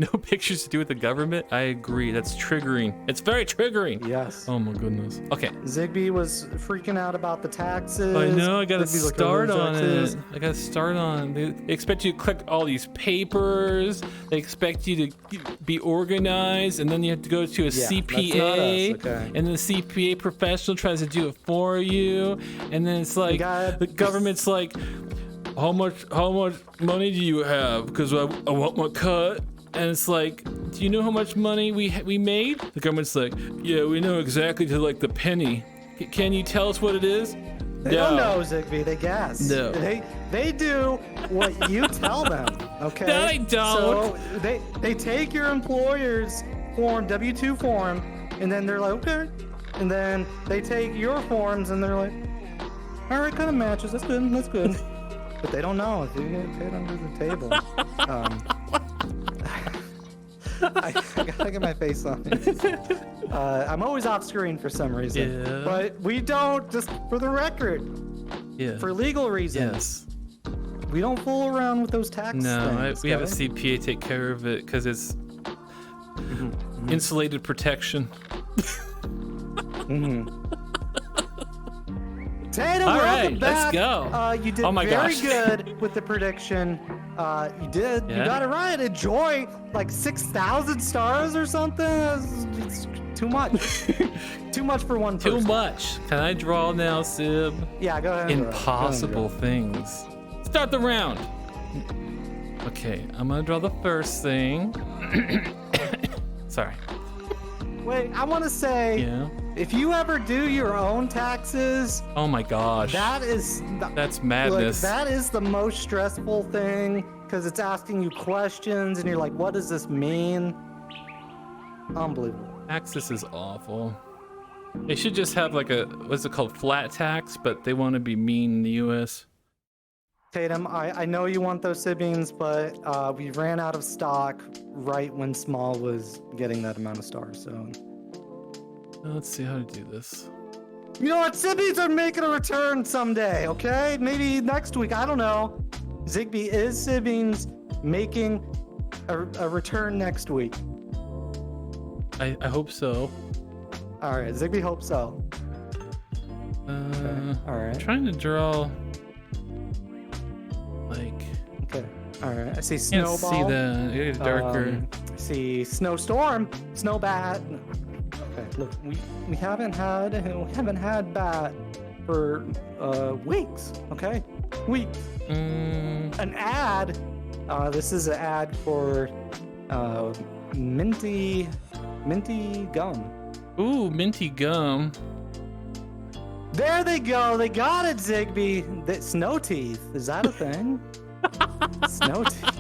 No pictures to do with the government? I agree. That's triggering. It's very triggering. Yes. Oh my goodness. Okay. Ziggbee was freaking out about the taxes. I know. I gotta Zigbee, start on taxes. it. I gotta start on. They expect you to click all these papers. They expect you to be organized, and then you have to go to a Yeah, CPA, that's not us, okay. and the CPA professional tries to do it for you, and then it's like the government's like, how much money do you have? Because I want my cut. And it's like, do you know how much money we made? The government's like, yeah, we know exactly to like the penny. Can you tell us what it is? They don't know, Ziggbee. They guess. No. They do what you tell them. Okay. No, they don't. So they take your employer's form, W-2 form, and then they're like, okay. And then they take your forms and they're like, all right, kind of matches. That's good. That's good. But they don't know if you get paid under the table. I gotta get my face on it. I'm always off screen for some reason. Yeah. But we don't, just for the record, Yeah. for legal reasons, we don't fool around with those tax things. We have a okay? CPA take care of it because it's insulated protection. Tatum, All welcome right, back. let's go. You did Oh my very gosh. good with the prediction. You did. You Yeah? got it right. Enjoy like 6,000 stars or something. It's too much. Too much for one person. Too much. Can I draw now, Sib? Yeah, go ahead. Impossible things. Start the round. Okay, I'm gonna draw the first thing. Sorry. Wait, I want to say, Yeah. if you ever do your own taxes, Oh my gosh. That's madness. Like, that is the most stressful thing because it's asking you questions and you're like, what does this mean? Unbelievable. Taxes is awful. They should just have like a, what's it called, flat tax, but they want to be mean in the U.S. Tatum, I know you want those siblings, but we ran out of stock right when Small was getting that amount of stars. So Let's see how to do this. you know what? Siblings are making a return someday. Okay, maybe next week. I don't know. Ziggbee is siblings making a return next week. I hope so. All right, Ziggbee hopes so. All I'm right. trying to draw like. Okay. All right. I see Can't snowball. see that. It gets darker. I see snowstorm, snowbat. Okay. Look, we haven't had bat for weeks. Okay, weeks. An ad. This is an ad for minty gum. Ooh, minty gum. There they go. They got it, Ziggbee. Snow teeth. Is that a thing? Snow teeth.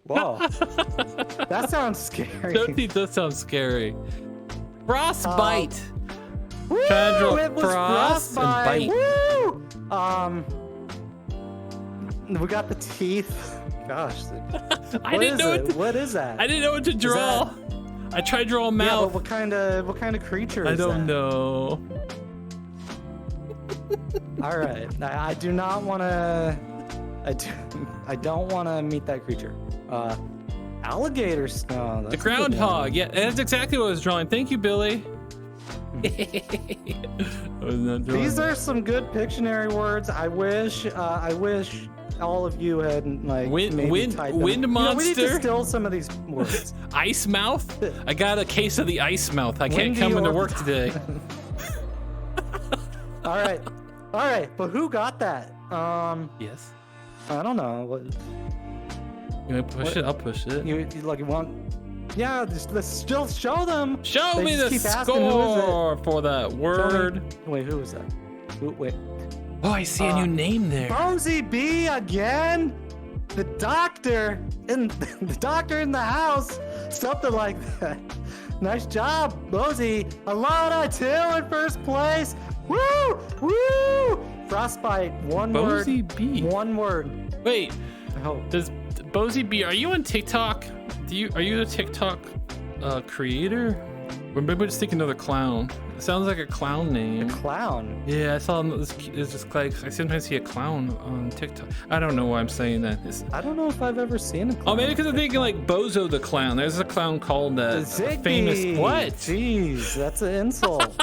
Whoa. That sounds scary. Snow teeth does sound scary. Frostbite. Woo! Trying to draw It was frost and frostbite. bite. Woo! We got the teeth. Gosh. I didn't know What is that? I didn't know what to draw. I tried to draw a Yeah, mouth. but what kind of creature is I don't that? know. All right. I do not want to. I don't want to meet that creature. Alligator snow. The groundhog. Yeah, that's exactly what I was drawing. Thank you, Billy. I was not drawing These that. are some good Pictionary words. I wish all of you had like maybe typed them. wind You know, we need to monster. steal some of these words. Ice mouth. I got a case of the ice mouth. I can't Windy come into or- work today. All right. But who got that? Yes. I don't know. What You want to push it? I'll push it. you like? You want? Yeah, let's still show them. Show They me just the keep asking, who is it? score for that word. Wait, who is that? Wait. Oh, I see a new name there. Bozy B again. The doctor in the house. Something like that. Nice job, Bozy. Alana too in first place. Woo! Woo! Frostbite. One word. Bozy B. One word. Wait, I hope. does Bozy B? Are you on TikTok? Are you a TikTok creator, Or maybe just think another clown. It sounds like a clown name. Clown. Yeah, I saw this. It's just like I sometimes see a clown on TikTok. I don't know why I'm saying that. I don't know if I've ever seen a clown. Oh, maybe because I'm thinking like Bozo the Clown. There's a clown called that. Ziggbee. Famous what? Jeez, that's an insult.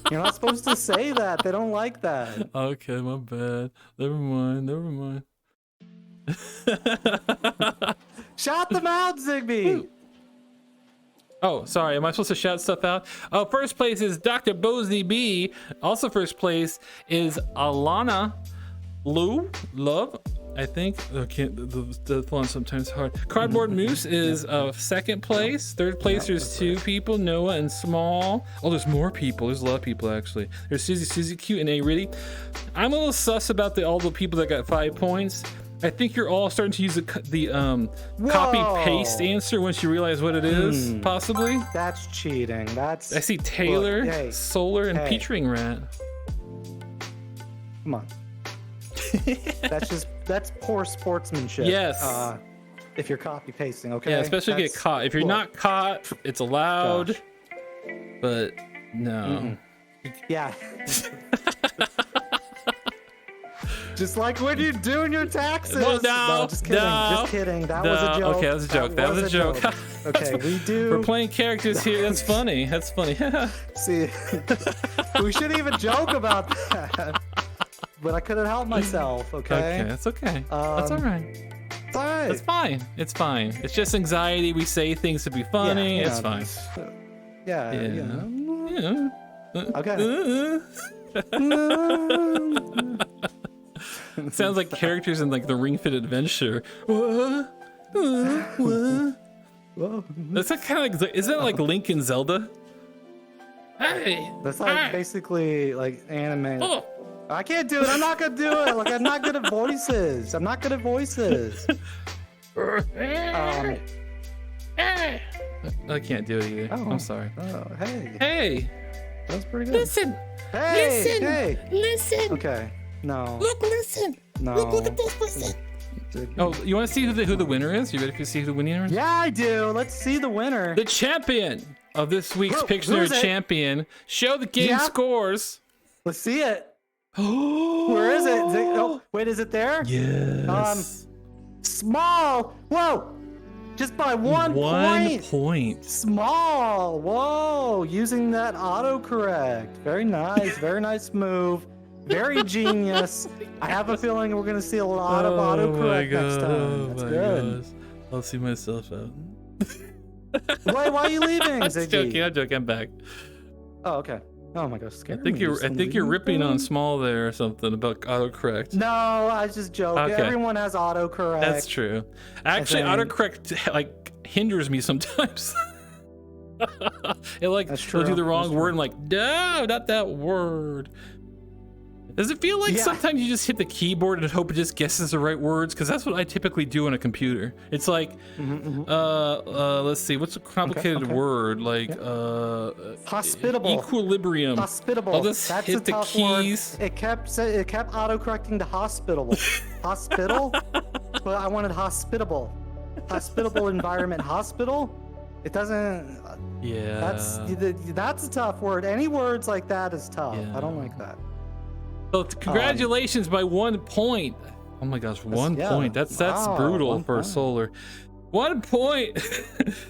You're not supposed to say that. They don't like that. Okay, my bad. Never mind. Never mind. Shout them out, Ziggbee. Oh, sorry. Am I supposed to shout stuff out? Oh, first place is Dr. Ziggbee. Also, first place is Alana Love. I think. I can't. The font sometimes hard. Cardboard Moose is second place. Third place, there's two people, Noah and Small. Oh, there's more people. There's a lot of people actually. There's Susie Q and A Ritty. I'm a little sus about all the people that got 5 points. I think you're all starting to use the copy paste answer once you realize what it is, possibly. That's cheating. That's. I see Taylor, Look, hey, Solar, and Peachring Rat. Come on. That's poor sportsmanship. Yes. If you're copy pasting, okay. Yeah, especially if you get caught. If you're not caught, it's allowed. Gosh. But no. Yeah. Just like when you're doing your taxes. Well, no, just kidding. Just kidding. That was a joke. Okay, that was a joke. That was a joke. Okay, we do. We're playing characters here. That's funny. That's funny. See, we shouldn't even joke about that. But I couldn't help myself. Okay. Okay, that's okay. That's all right. It's all right. It's fine. It's fine. It's just anxiety. We say things to be funny. Yeah, it's fine. Yeah. Yeah. Okay. Sounds like characters in like the Ring Fit Adventure. That's like kind of like, is that like Link and Zelda? Hey, That's like basically like anime. oh. I can't do it. I'm not gonna do it. Like I'm not good at voices. I'm not good at voices. I can't do it either. Oh. I'm sorry. Oh, hey. Hey, That's pretty good. listen. Hey, Listen. hey. Listen. Okay. No. Look, listen. No. Look at this. Listen. Oh, you want to see who the winner is? You ready to see who the winner is? Yeah, I do. Let's see the winner. The champion of this week's Who Pictionary is it? champion. Show the game Yeah. scores. Let's see it. Where is it? Oh, wait, is it there? Yes. Small. Whoa. Just by one point. Small. Whoa. Using that autocorrect. Very nice. Very nice move. Very genius. I have a feeling we're gonna see a lot of autocorrect next time. That's good. Gosh. I'll see myself out. Why are you leaving, I'm Ziggy? joking. I'm joking. I'm back. Oh, okay. Oh my gosh, I scared think me. you're ripping on Small there or something about autocorrect. No, I was just joking. Okay. Everyone has autocorrect. That's true. Actually, think- autocorrect like hinders me sometimes. It like That's will do true. the wrong That's word. true. I'm like, no, not that word. Does it feel like Yeah. sometimes you just hit the keyboard and hope it just guesses the right words? Because that's what I typically do on a computer. It's like, let's see, what's a complicated okay. word? Like, Hospitable. equilibrium. Hospitable. I'll just That's hit a the tough keys. Word. It kept autocorrecting to hospitable. Hospital? But I wanted hospitable. Hospitable environment. Hospital? It doesn't. Yeah. That's a tough word. Any words like that is tough. Yeah. I don't like that. So congratulations by 1 point. Oh my gosh, 1 yeah. point. That's Wow, brutal 1 for a point. Solar. 1 point.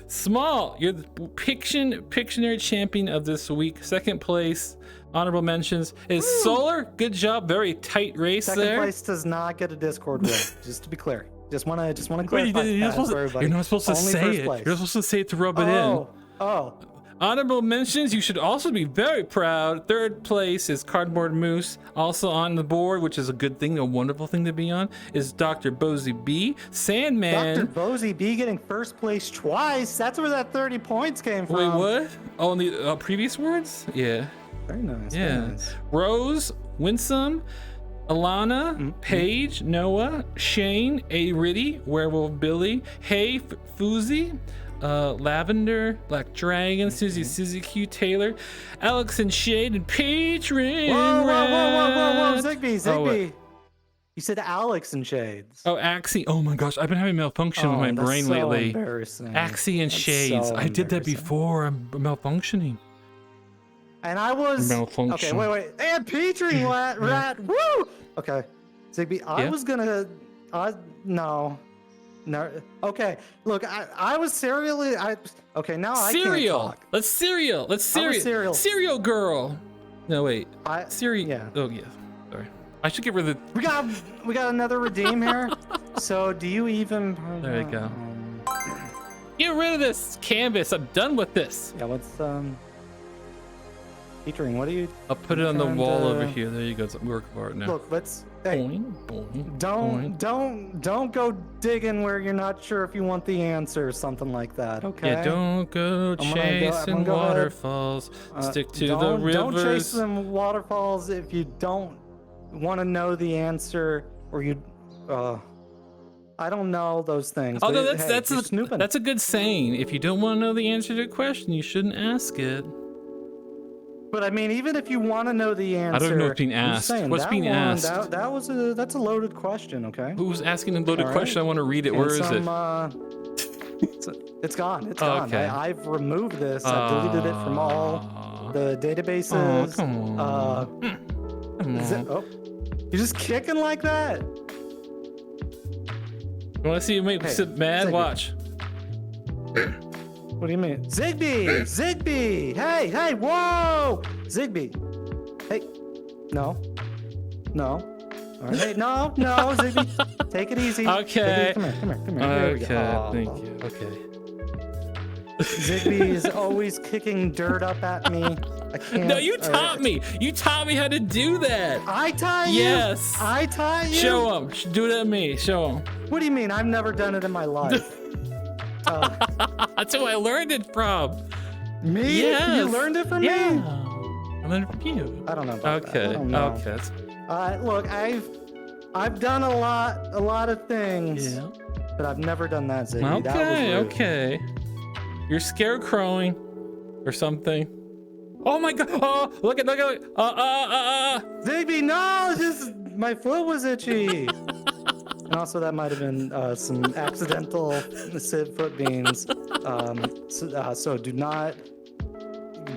Small. You're the Pictionary champion of this week. Second place. Honorable mentions is Solar. Good job. Very tight race Second there. place does not get a Discord win. Just to be clear. Just wanna Wait, clarify you're not that supposed for to, everybody. you're not supposed to Only say first it. place. You're not supposed to say it to rub it in. Oh. Honorable mentions, you should also be very proud. Third place is Cardboard Moose. Also on the board, which is a good thing, a wonderful thing to be on, is Dr. Ziggbee. Sandman. Dr. Ziggbee getting first place twice. That's where that 30 points came from. Wait, what? Oh, in the previous words? Yeah. Very nice. Yeah. Very nice. Rose, Winsome, Alana, Paige, Noah, Shane, A. Ritty, Werewolf Billy, Hey, Foozy, Lavender, Black Dragon, Susie Q, Taylor, Alex and Shade, and Peach Ring. Whoa, Ziggbee. Oh, what? You said Alex and Shades. Oh, Axie. Oh my gosh, I've been having malfunction with my that's brain so lately. Embarrassing. Axie and That's Shades. so I did that embarrassing. before. I'm malfunctioning. And I was Malfunction. okay. Wait. And Petrie rat. Woo. Okay, Ziggbee. I was gonna. No. Okay. Look, I was serially. Okay. Now I can't talk. Let's cereal. Cereal. Cereal girl. No wait. Cereal. Yeah. Oh yeah. Sorry. I should get rid of the. We got another redeem here. So do you even? There you go. Get rid of this canvas. I'm done with this. Yeah. Let's Featuring. What are you? I'll put it on the wall over here. There you go. It's a work of art now. Look. Let's. Hey, boing. don't go digging where you're not sure if you want the answer or something like that. Okay. Yeah, don't go chasing waterfalls. Stick to the rivers. Don't chase them waterfalls if you don't want to know the answer, or you. I don't know those things. Although snooping. that's a good saying. If you don't want to know the answer to a question, you shouldn't ask it. But I mean, even if you want to know the answer, I don't know what's being asked. What's being asked? That's a loaded question. Okay. Who's asking a loaded question? I want to read it. Where is it? It's gone. It's gone. Okay. I've removed this. I deleted it from all the databases. Come on. You're just kicking like that. You want to see you make sit mad? Ziggbee. Watch. What do you mean? Ziggbee! Hey, whoa! Ziggbee. Hey. No. All right. Hey, no, Ziggbee. Take it easy. Okay. Ziggbee, come here. Okay, thank you. Okay. Ziggbee is always kicking dirt up at me. I can't. No, you taught me. You taught me how to do that. I taught you? Yes. I taught you? Show him. Do it at me. Show him. What do you mean? I've never done it in my life. That's who I learned it from. Me? Yes. You learned it from me? I learned it from you. I don't know about that. I don't know. Okay. Look, I've done a lot of things. Yeah. But I've never done that, Ziggbee. Okay. You're scarecrowing or something. Oh my god! Oh, look at! Ziggbee, no! Just my foot was itchy. And also, that might have been some accidental foot beans. So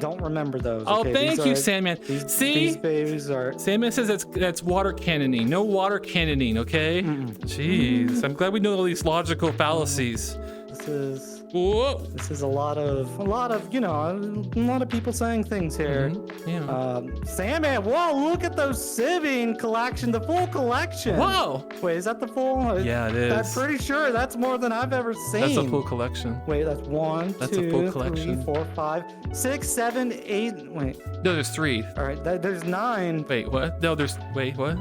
don't remember those. Oh, okay? thank you, Sandman. See? These babies are. Sandman says that's water cannoning. No water cannoning, okay? Jeez, I'm glad we know all these logical fallacies. This is a lot of people saying things here. Yeah. Sandman, whoa, look at those sieving collection, the full collection. Whoa. Wait, is that the full? Yeah, it is. I'm pretty sure that's more than I've ever seen. That's a full collection. Wait, that's one, That's two, a full collection. 3, 4, 5, 6, 7, 8. Wait. No, there's 3. All right, there's 9. Wait, what? No, wait, what?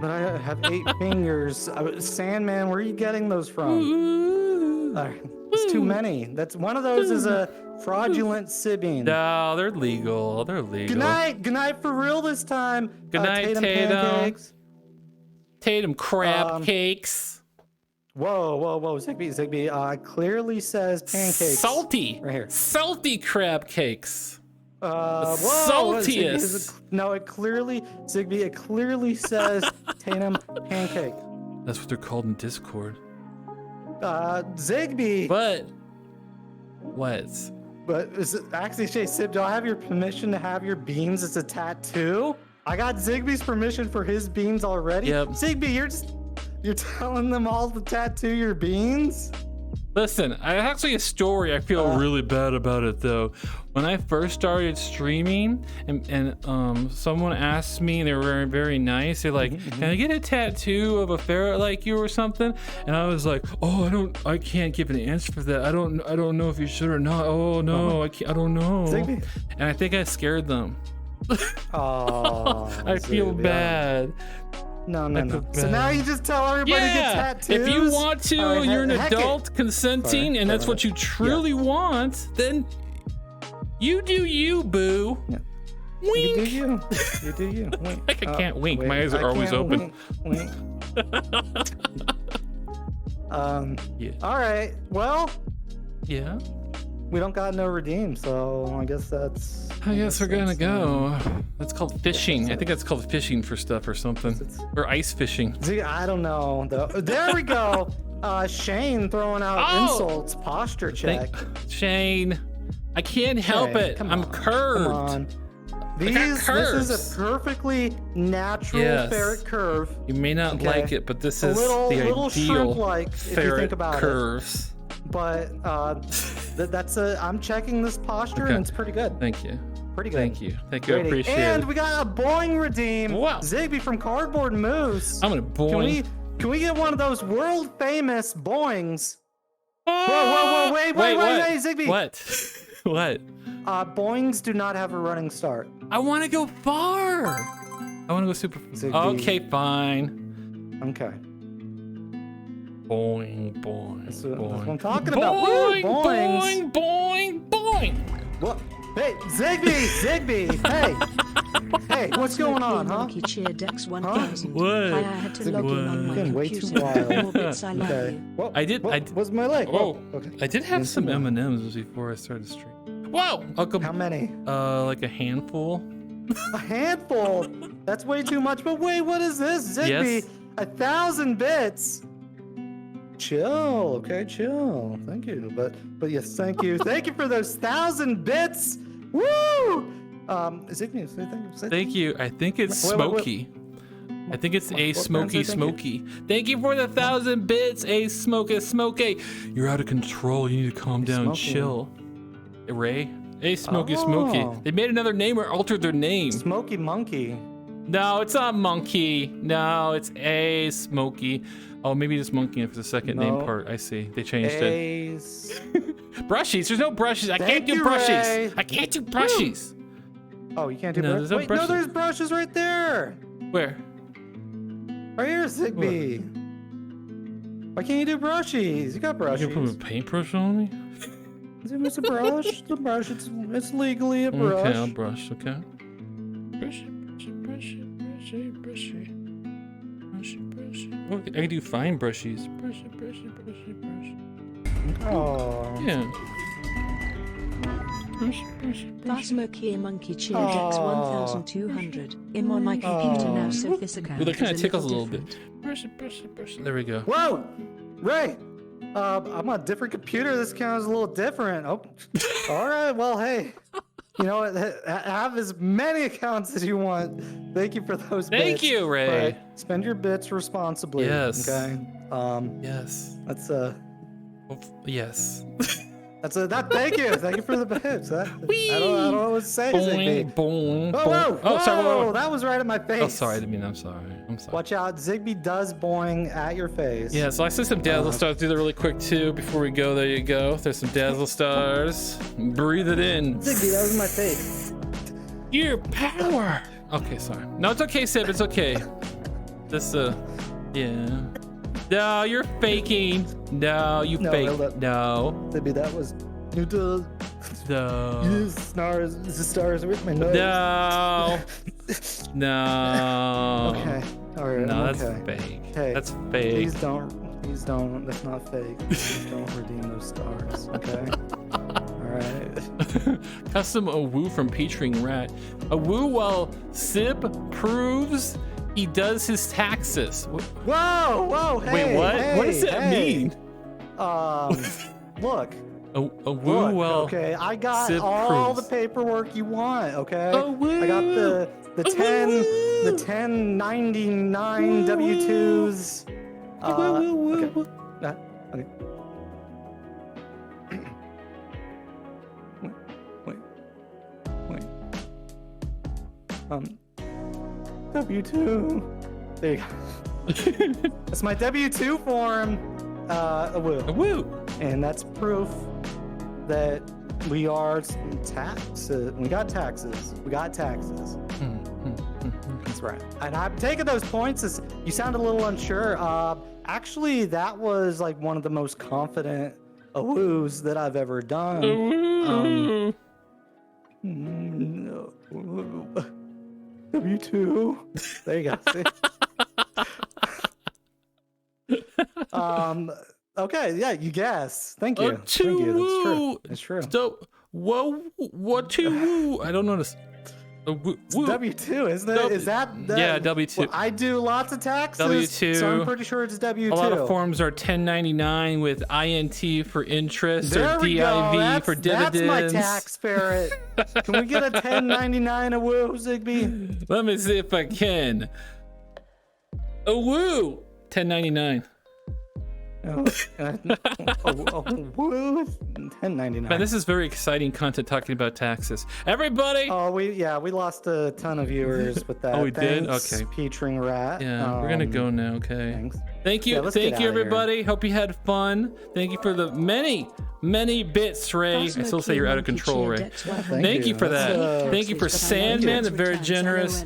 But I have 8 fingers. Sandman, where are you getting those from? All right. It's too many. That's one of those is a fraudulent sieving. No, they're legal. Good night for real this time. Good night, Tatum. Pancakes. Tatum crab cakes. Whoa, Ziggbee. Clearly says pancakes. Salty. Right here. Salty crab cakes. Whoa, Saltiest. No, it clearly says Tatum pancake. That's what they're called in Discord. Ziggbee. What? But is it actually, Sib, do I have your permission to have your beans as a tattoo? I got Zigbee's permission for his beans already. Yep. Ziggbee, you're telling them all to tattoo your beans? Listen, actually a story. I feel really bad about it though. When I first started streaming, and someone asked me, and they were very, very nice. They're like, "Can I get a tattoo of a ferret like you or something?" And I was like, "Oh, I can't give an answer for that. I don't know if you should or not. Oh no, I don't know." Ziggbee. And I think I scared them. Oh, I feel bad. No. So now you just tell everybody to get tattoos? If you want to, you're an adult consenting, and that's what you truly want, then you do you, boo. Yeah. Wink. You do you. Wink. I can't wink. Wait, My eyes are always open. Wink. Yeah. All right. Well, Yeah. we don't got no redeem, so I guess we're gonna go. That's called fishing. I think that's called fishing for stuff or something. Or ice fishing. I don't know. There we go. Shane throwing out insults. Posture check. Shane. I can't help Okay, it. come I'm on, curved. Come on. got This is curves. a perfectly natural Yes. ferret curve. You may not Okay. like it, but this is little the ideal shrimp-like, if you ferret think about it. curves. But I'm checking this posture Okay. and it's pretty good. Thank you. Pretty good. Thank you. Thank you. I Rating. appreciate And it. we got a Boing redeem. Wow. Ziggbee from Cardboard Moose. I'm gonna boing. Can we get one of those world famous Boings? Oh! Wait, what? Ziggbee. What? What? Boings do not have a running start. I want to go far. I want to go super. Ziggbee. Okay, fine. Okay. Boing, boing, That's boing. what I'm talking about. Woo, Boing, boings. boing, boing, boing. What? Hey, Ziggbee! Hey, what's going on, huh? Monkey cheer Dex 1000. What? Hi, I had to log in on my Getting way too computer. wild. More bits, I love Okay. you. Whoa, I did- What's my leg? Oh, Okay. I did have Yes, some you will. M&Ms before I started stream. Whoa! I'll go. How many? Like a handful. A handful. That's way too much. But wait, what is this, Ziggbee? Yes. 1,000 bits. Chill. Okay, chill. Thank you. But yes, thank you. Thank you for those 1,000 bits. Woo! Ziggbee, say thank you. Thank you. I think it's Wait, wait, wait. smoky. I think it's a what smoky brand say thank smoky. Thank you for the 1,000 bits, a smoky. You're out of control. You need to calm down and Smoky. chill. Ray? A smoky. Oh. They made another name or altered their name. Smoky Monkey. No, it's not monkey. No, it's a smoky. Oh, maybe just monkey for the second name No. part. I see. They changed it. Ace. Brushies. There's no brushes. I Thank can't do you, brushies. Ray. I can't do brushies. Oh, you can't do No, brushes? there's no Wait, brushes. no, there's brushes right there. Where? Right here, Ziggbee. Why can't you do brushies? You got You brushes. gonna put a paintbrush on me? It's a brush. It's a brush. It's legally a brush. Okay, I'll brush. Okay. Brushy. Oh, I can do fine brushies. Brushy. Oh. Yeah. Brush. Phasmokia Monkey cheer Dex 1200. I'm on my computer now, so this account Ooh, that kind of is tickles a little bit. different. Brush. There we go. Whoa, Ray. I'm on a different computer. This count is a little different. Oh, all right. Well, hey, you know what? Have as many accounts as you want. Thank you for those. Thank bits, you, Ray. but spend your bits responsibly. Yes. Okay. Yes. Yes. Thank you. Thank you for the bits. I Whee! don't know what to say. Ziggbee. Boing. Whoa! Sorry. Whoa. That was right at my face. Oh, sorry. I didn't mean. I'm sorry. Watch out. Ziggbee does boing at your face. Yeah, so I see some dazzle stars. Do that really quick too before we go. There you go. There's some dazzle stars. Breathe it in. Ziggbee, that was my face. Your power. Okay, sorry. No, it's okay, Sib. It's okay. This, yeah. No, you're faking. No, you No, fake. hold up. No. Ziggbee, that was. You do. No. The stars with my nose. No. No. Okay. All right. No, I'm that's okay. fake. Hey, That's fake. Please don't. That's not fake. Please don't redeem those stars. Okay. All right. Custom a woo from Petring Rat. A woo while Sib proves he does his taxes. Whoa! Hey, Wait, what? What does that hey. mean? Look. A woo Look, well. okay, I got Sib all proves. the paperwork you want, okay? A woo. I got the A 10 woo. the 1099 W2s. Okay. Okay. Wait. W2. There you go. That's my W2 form. A woo. A woo. And that's proof that we are taxes. We got taxes. That's right. And I'm taking those points as you sound a little unsure. Actually, that was like one of the most confident woos that I've ever done. A woo. W2. There you go. See? Okay, yeah, you guess. Thank you. Thank you. That's true. That's true. So, whoa, what to woo? I don't notice. It's W2, isn't it? Is that yeah, W2. Well, I do lots of taxes. W2. So I'm pretty sure it's W2. A lot of forms are 1099 with INT for interest There or we DIV go. for dividends. That's my tax ferret. Can we get a 1099 a woo, Ziggbee? Let me see if I can. A woo! 1099. Woo, 1099. Man, this is very exciting content talking about taxes. Everybody! Oh, we lost a ton of viewers with that. Oh, we did? Thanks, Okay. Peachring Rat. Yeah, we're gonna go now, okay? Thanks. Thank you, Yeah, let's get thank you, outta here. everybody. Hope you had fun. Thank you for the many bits, Ray. I still say you're out of control, Ray. Thank you for that. Thank you for Sandman, the very generous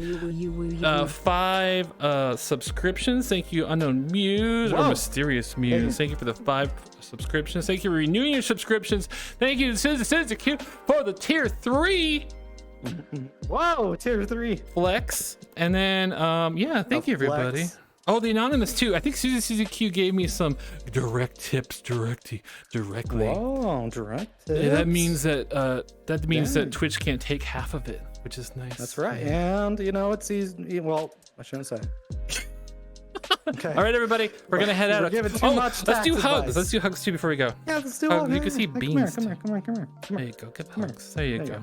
5 subscriptions. Thank you, Unknown Muse or Whoa. Mysterious Muse. Thank you for the 5 subscriptions. Thank you for renewing your subscriptions. Thank you to Suzuki for the tier 3 Whoa, tier 3. flex. And then, yeah, thank you, everybody. flex. Oh, the anonymous too. I think Susie Q gave me some direct tips directly. Whoa, direct tips. Yeah, that means that Dang. that Twitch can't take half of it, which is nice. That's right. And you know it's easy. Well, I shouldn't say. Okay. All right, everybody, we're gonna head We're out. giving too much let's do tax hugs. advice. Let's do hugs too before we go. Yeah, let's do Oh, it. you can see beans, Come here. there Here. you go. Give hugs. There you go.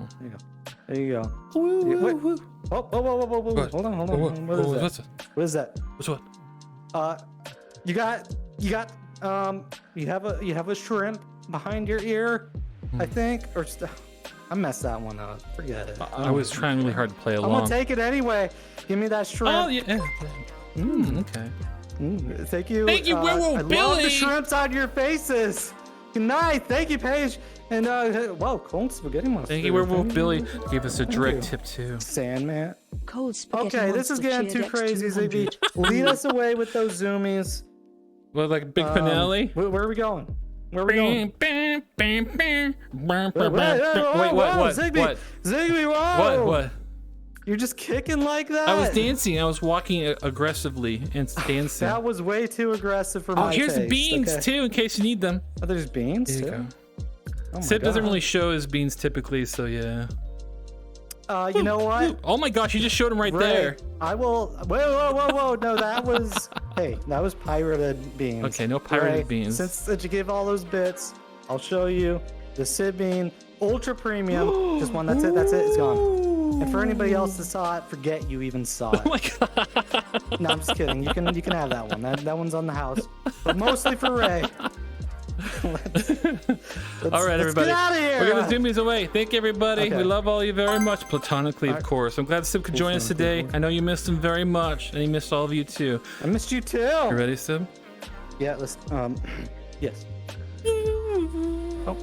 There you go. Woo, Yeah, woo, wait. woo. Whoa. What? Hold on. What is that? What is that? What's what? You have a shrimp behind your ear, I think, or I messed that one up. Forget it. I was trying really hard to play I'm along. gonna take it anyway. Give me that shrimp. Oh yeah. Okay. Thank you. Thank you, Werewolf I love Billy. the shrimps on your faces. Good night. Thank you, Paige. And whoa, cold spaghetti monster. Thank you, Werewolf you. Billy. Gave us a direct you. tip too. Sandman. Cold spaghetti Okay, this is monster getting too cheered crazy, X200. Ziggbee. Lead us away with those zoomies. What, like big finale? Where are we going? Where are we going? Wait, Wait, what? Ziggbee, What? Ziggbee, whoa! What? You're just kicking like that? I was dancing. I was walking aggressively and dancing. That was way too aggressive for Oh, my here's taste. beans Okay. too, in case you need them. Oh, there's beans There you too? go. Oh my Sip doesn't God. really show his beans typically, so yeah. You know what? Oh my gosh, you just showed him right Ray, there. I will. Whoa! No, that was. Hey, that was pirated beans. Okay, no pirated Ray, beans. Since that you gave all those bits, I'll show you the Sid Bean Ultra Premium. Just one. That's it. It's gone. And for anybody else that saw it, forget you even saw it. Oh my god. No, I'm just kidding. You can have that one. That one's on the house, but mostly for Ray. All right, everybody. Get out of here. We're gonna zoom these away. Thank you, everybody. Okay. We love all you very much, platonically, of course. I'm glad Sib could join us today. I know you missed him very much, and he missed all of you too. I missed you too. You ready, Sib? Yeah. Let's. Yes. Oh.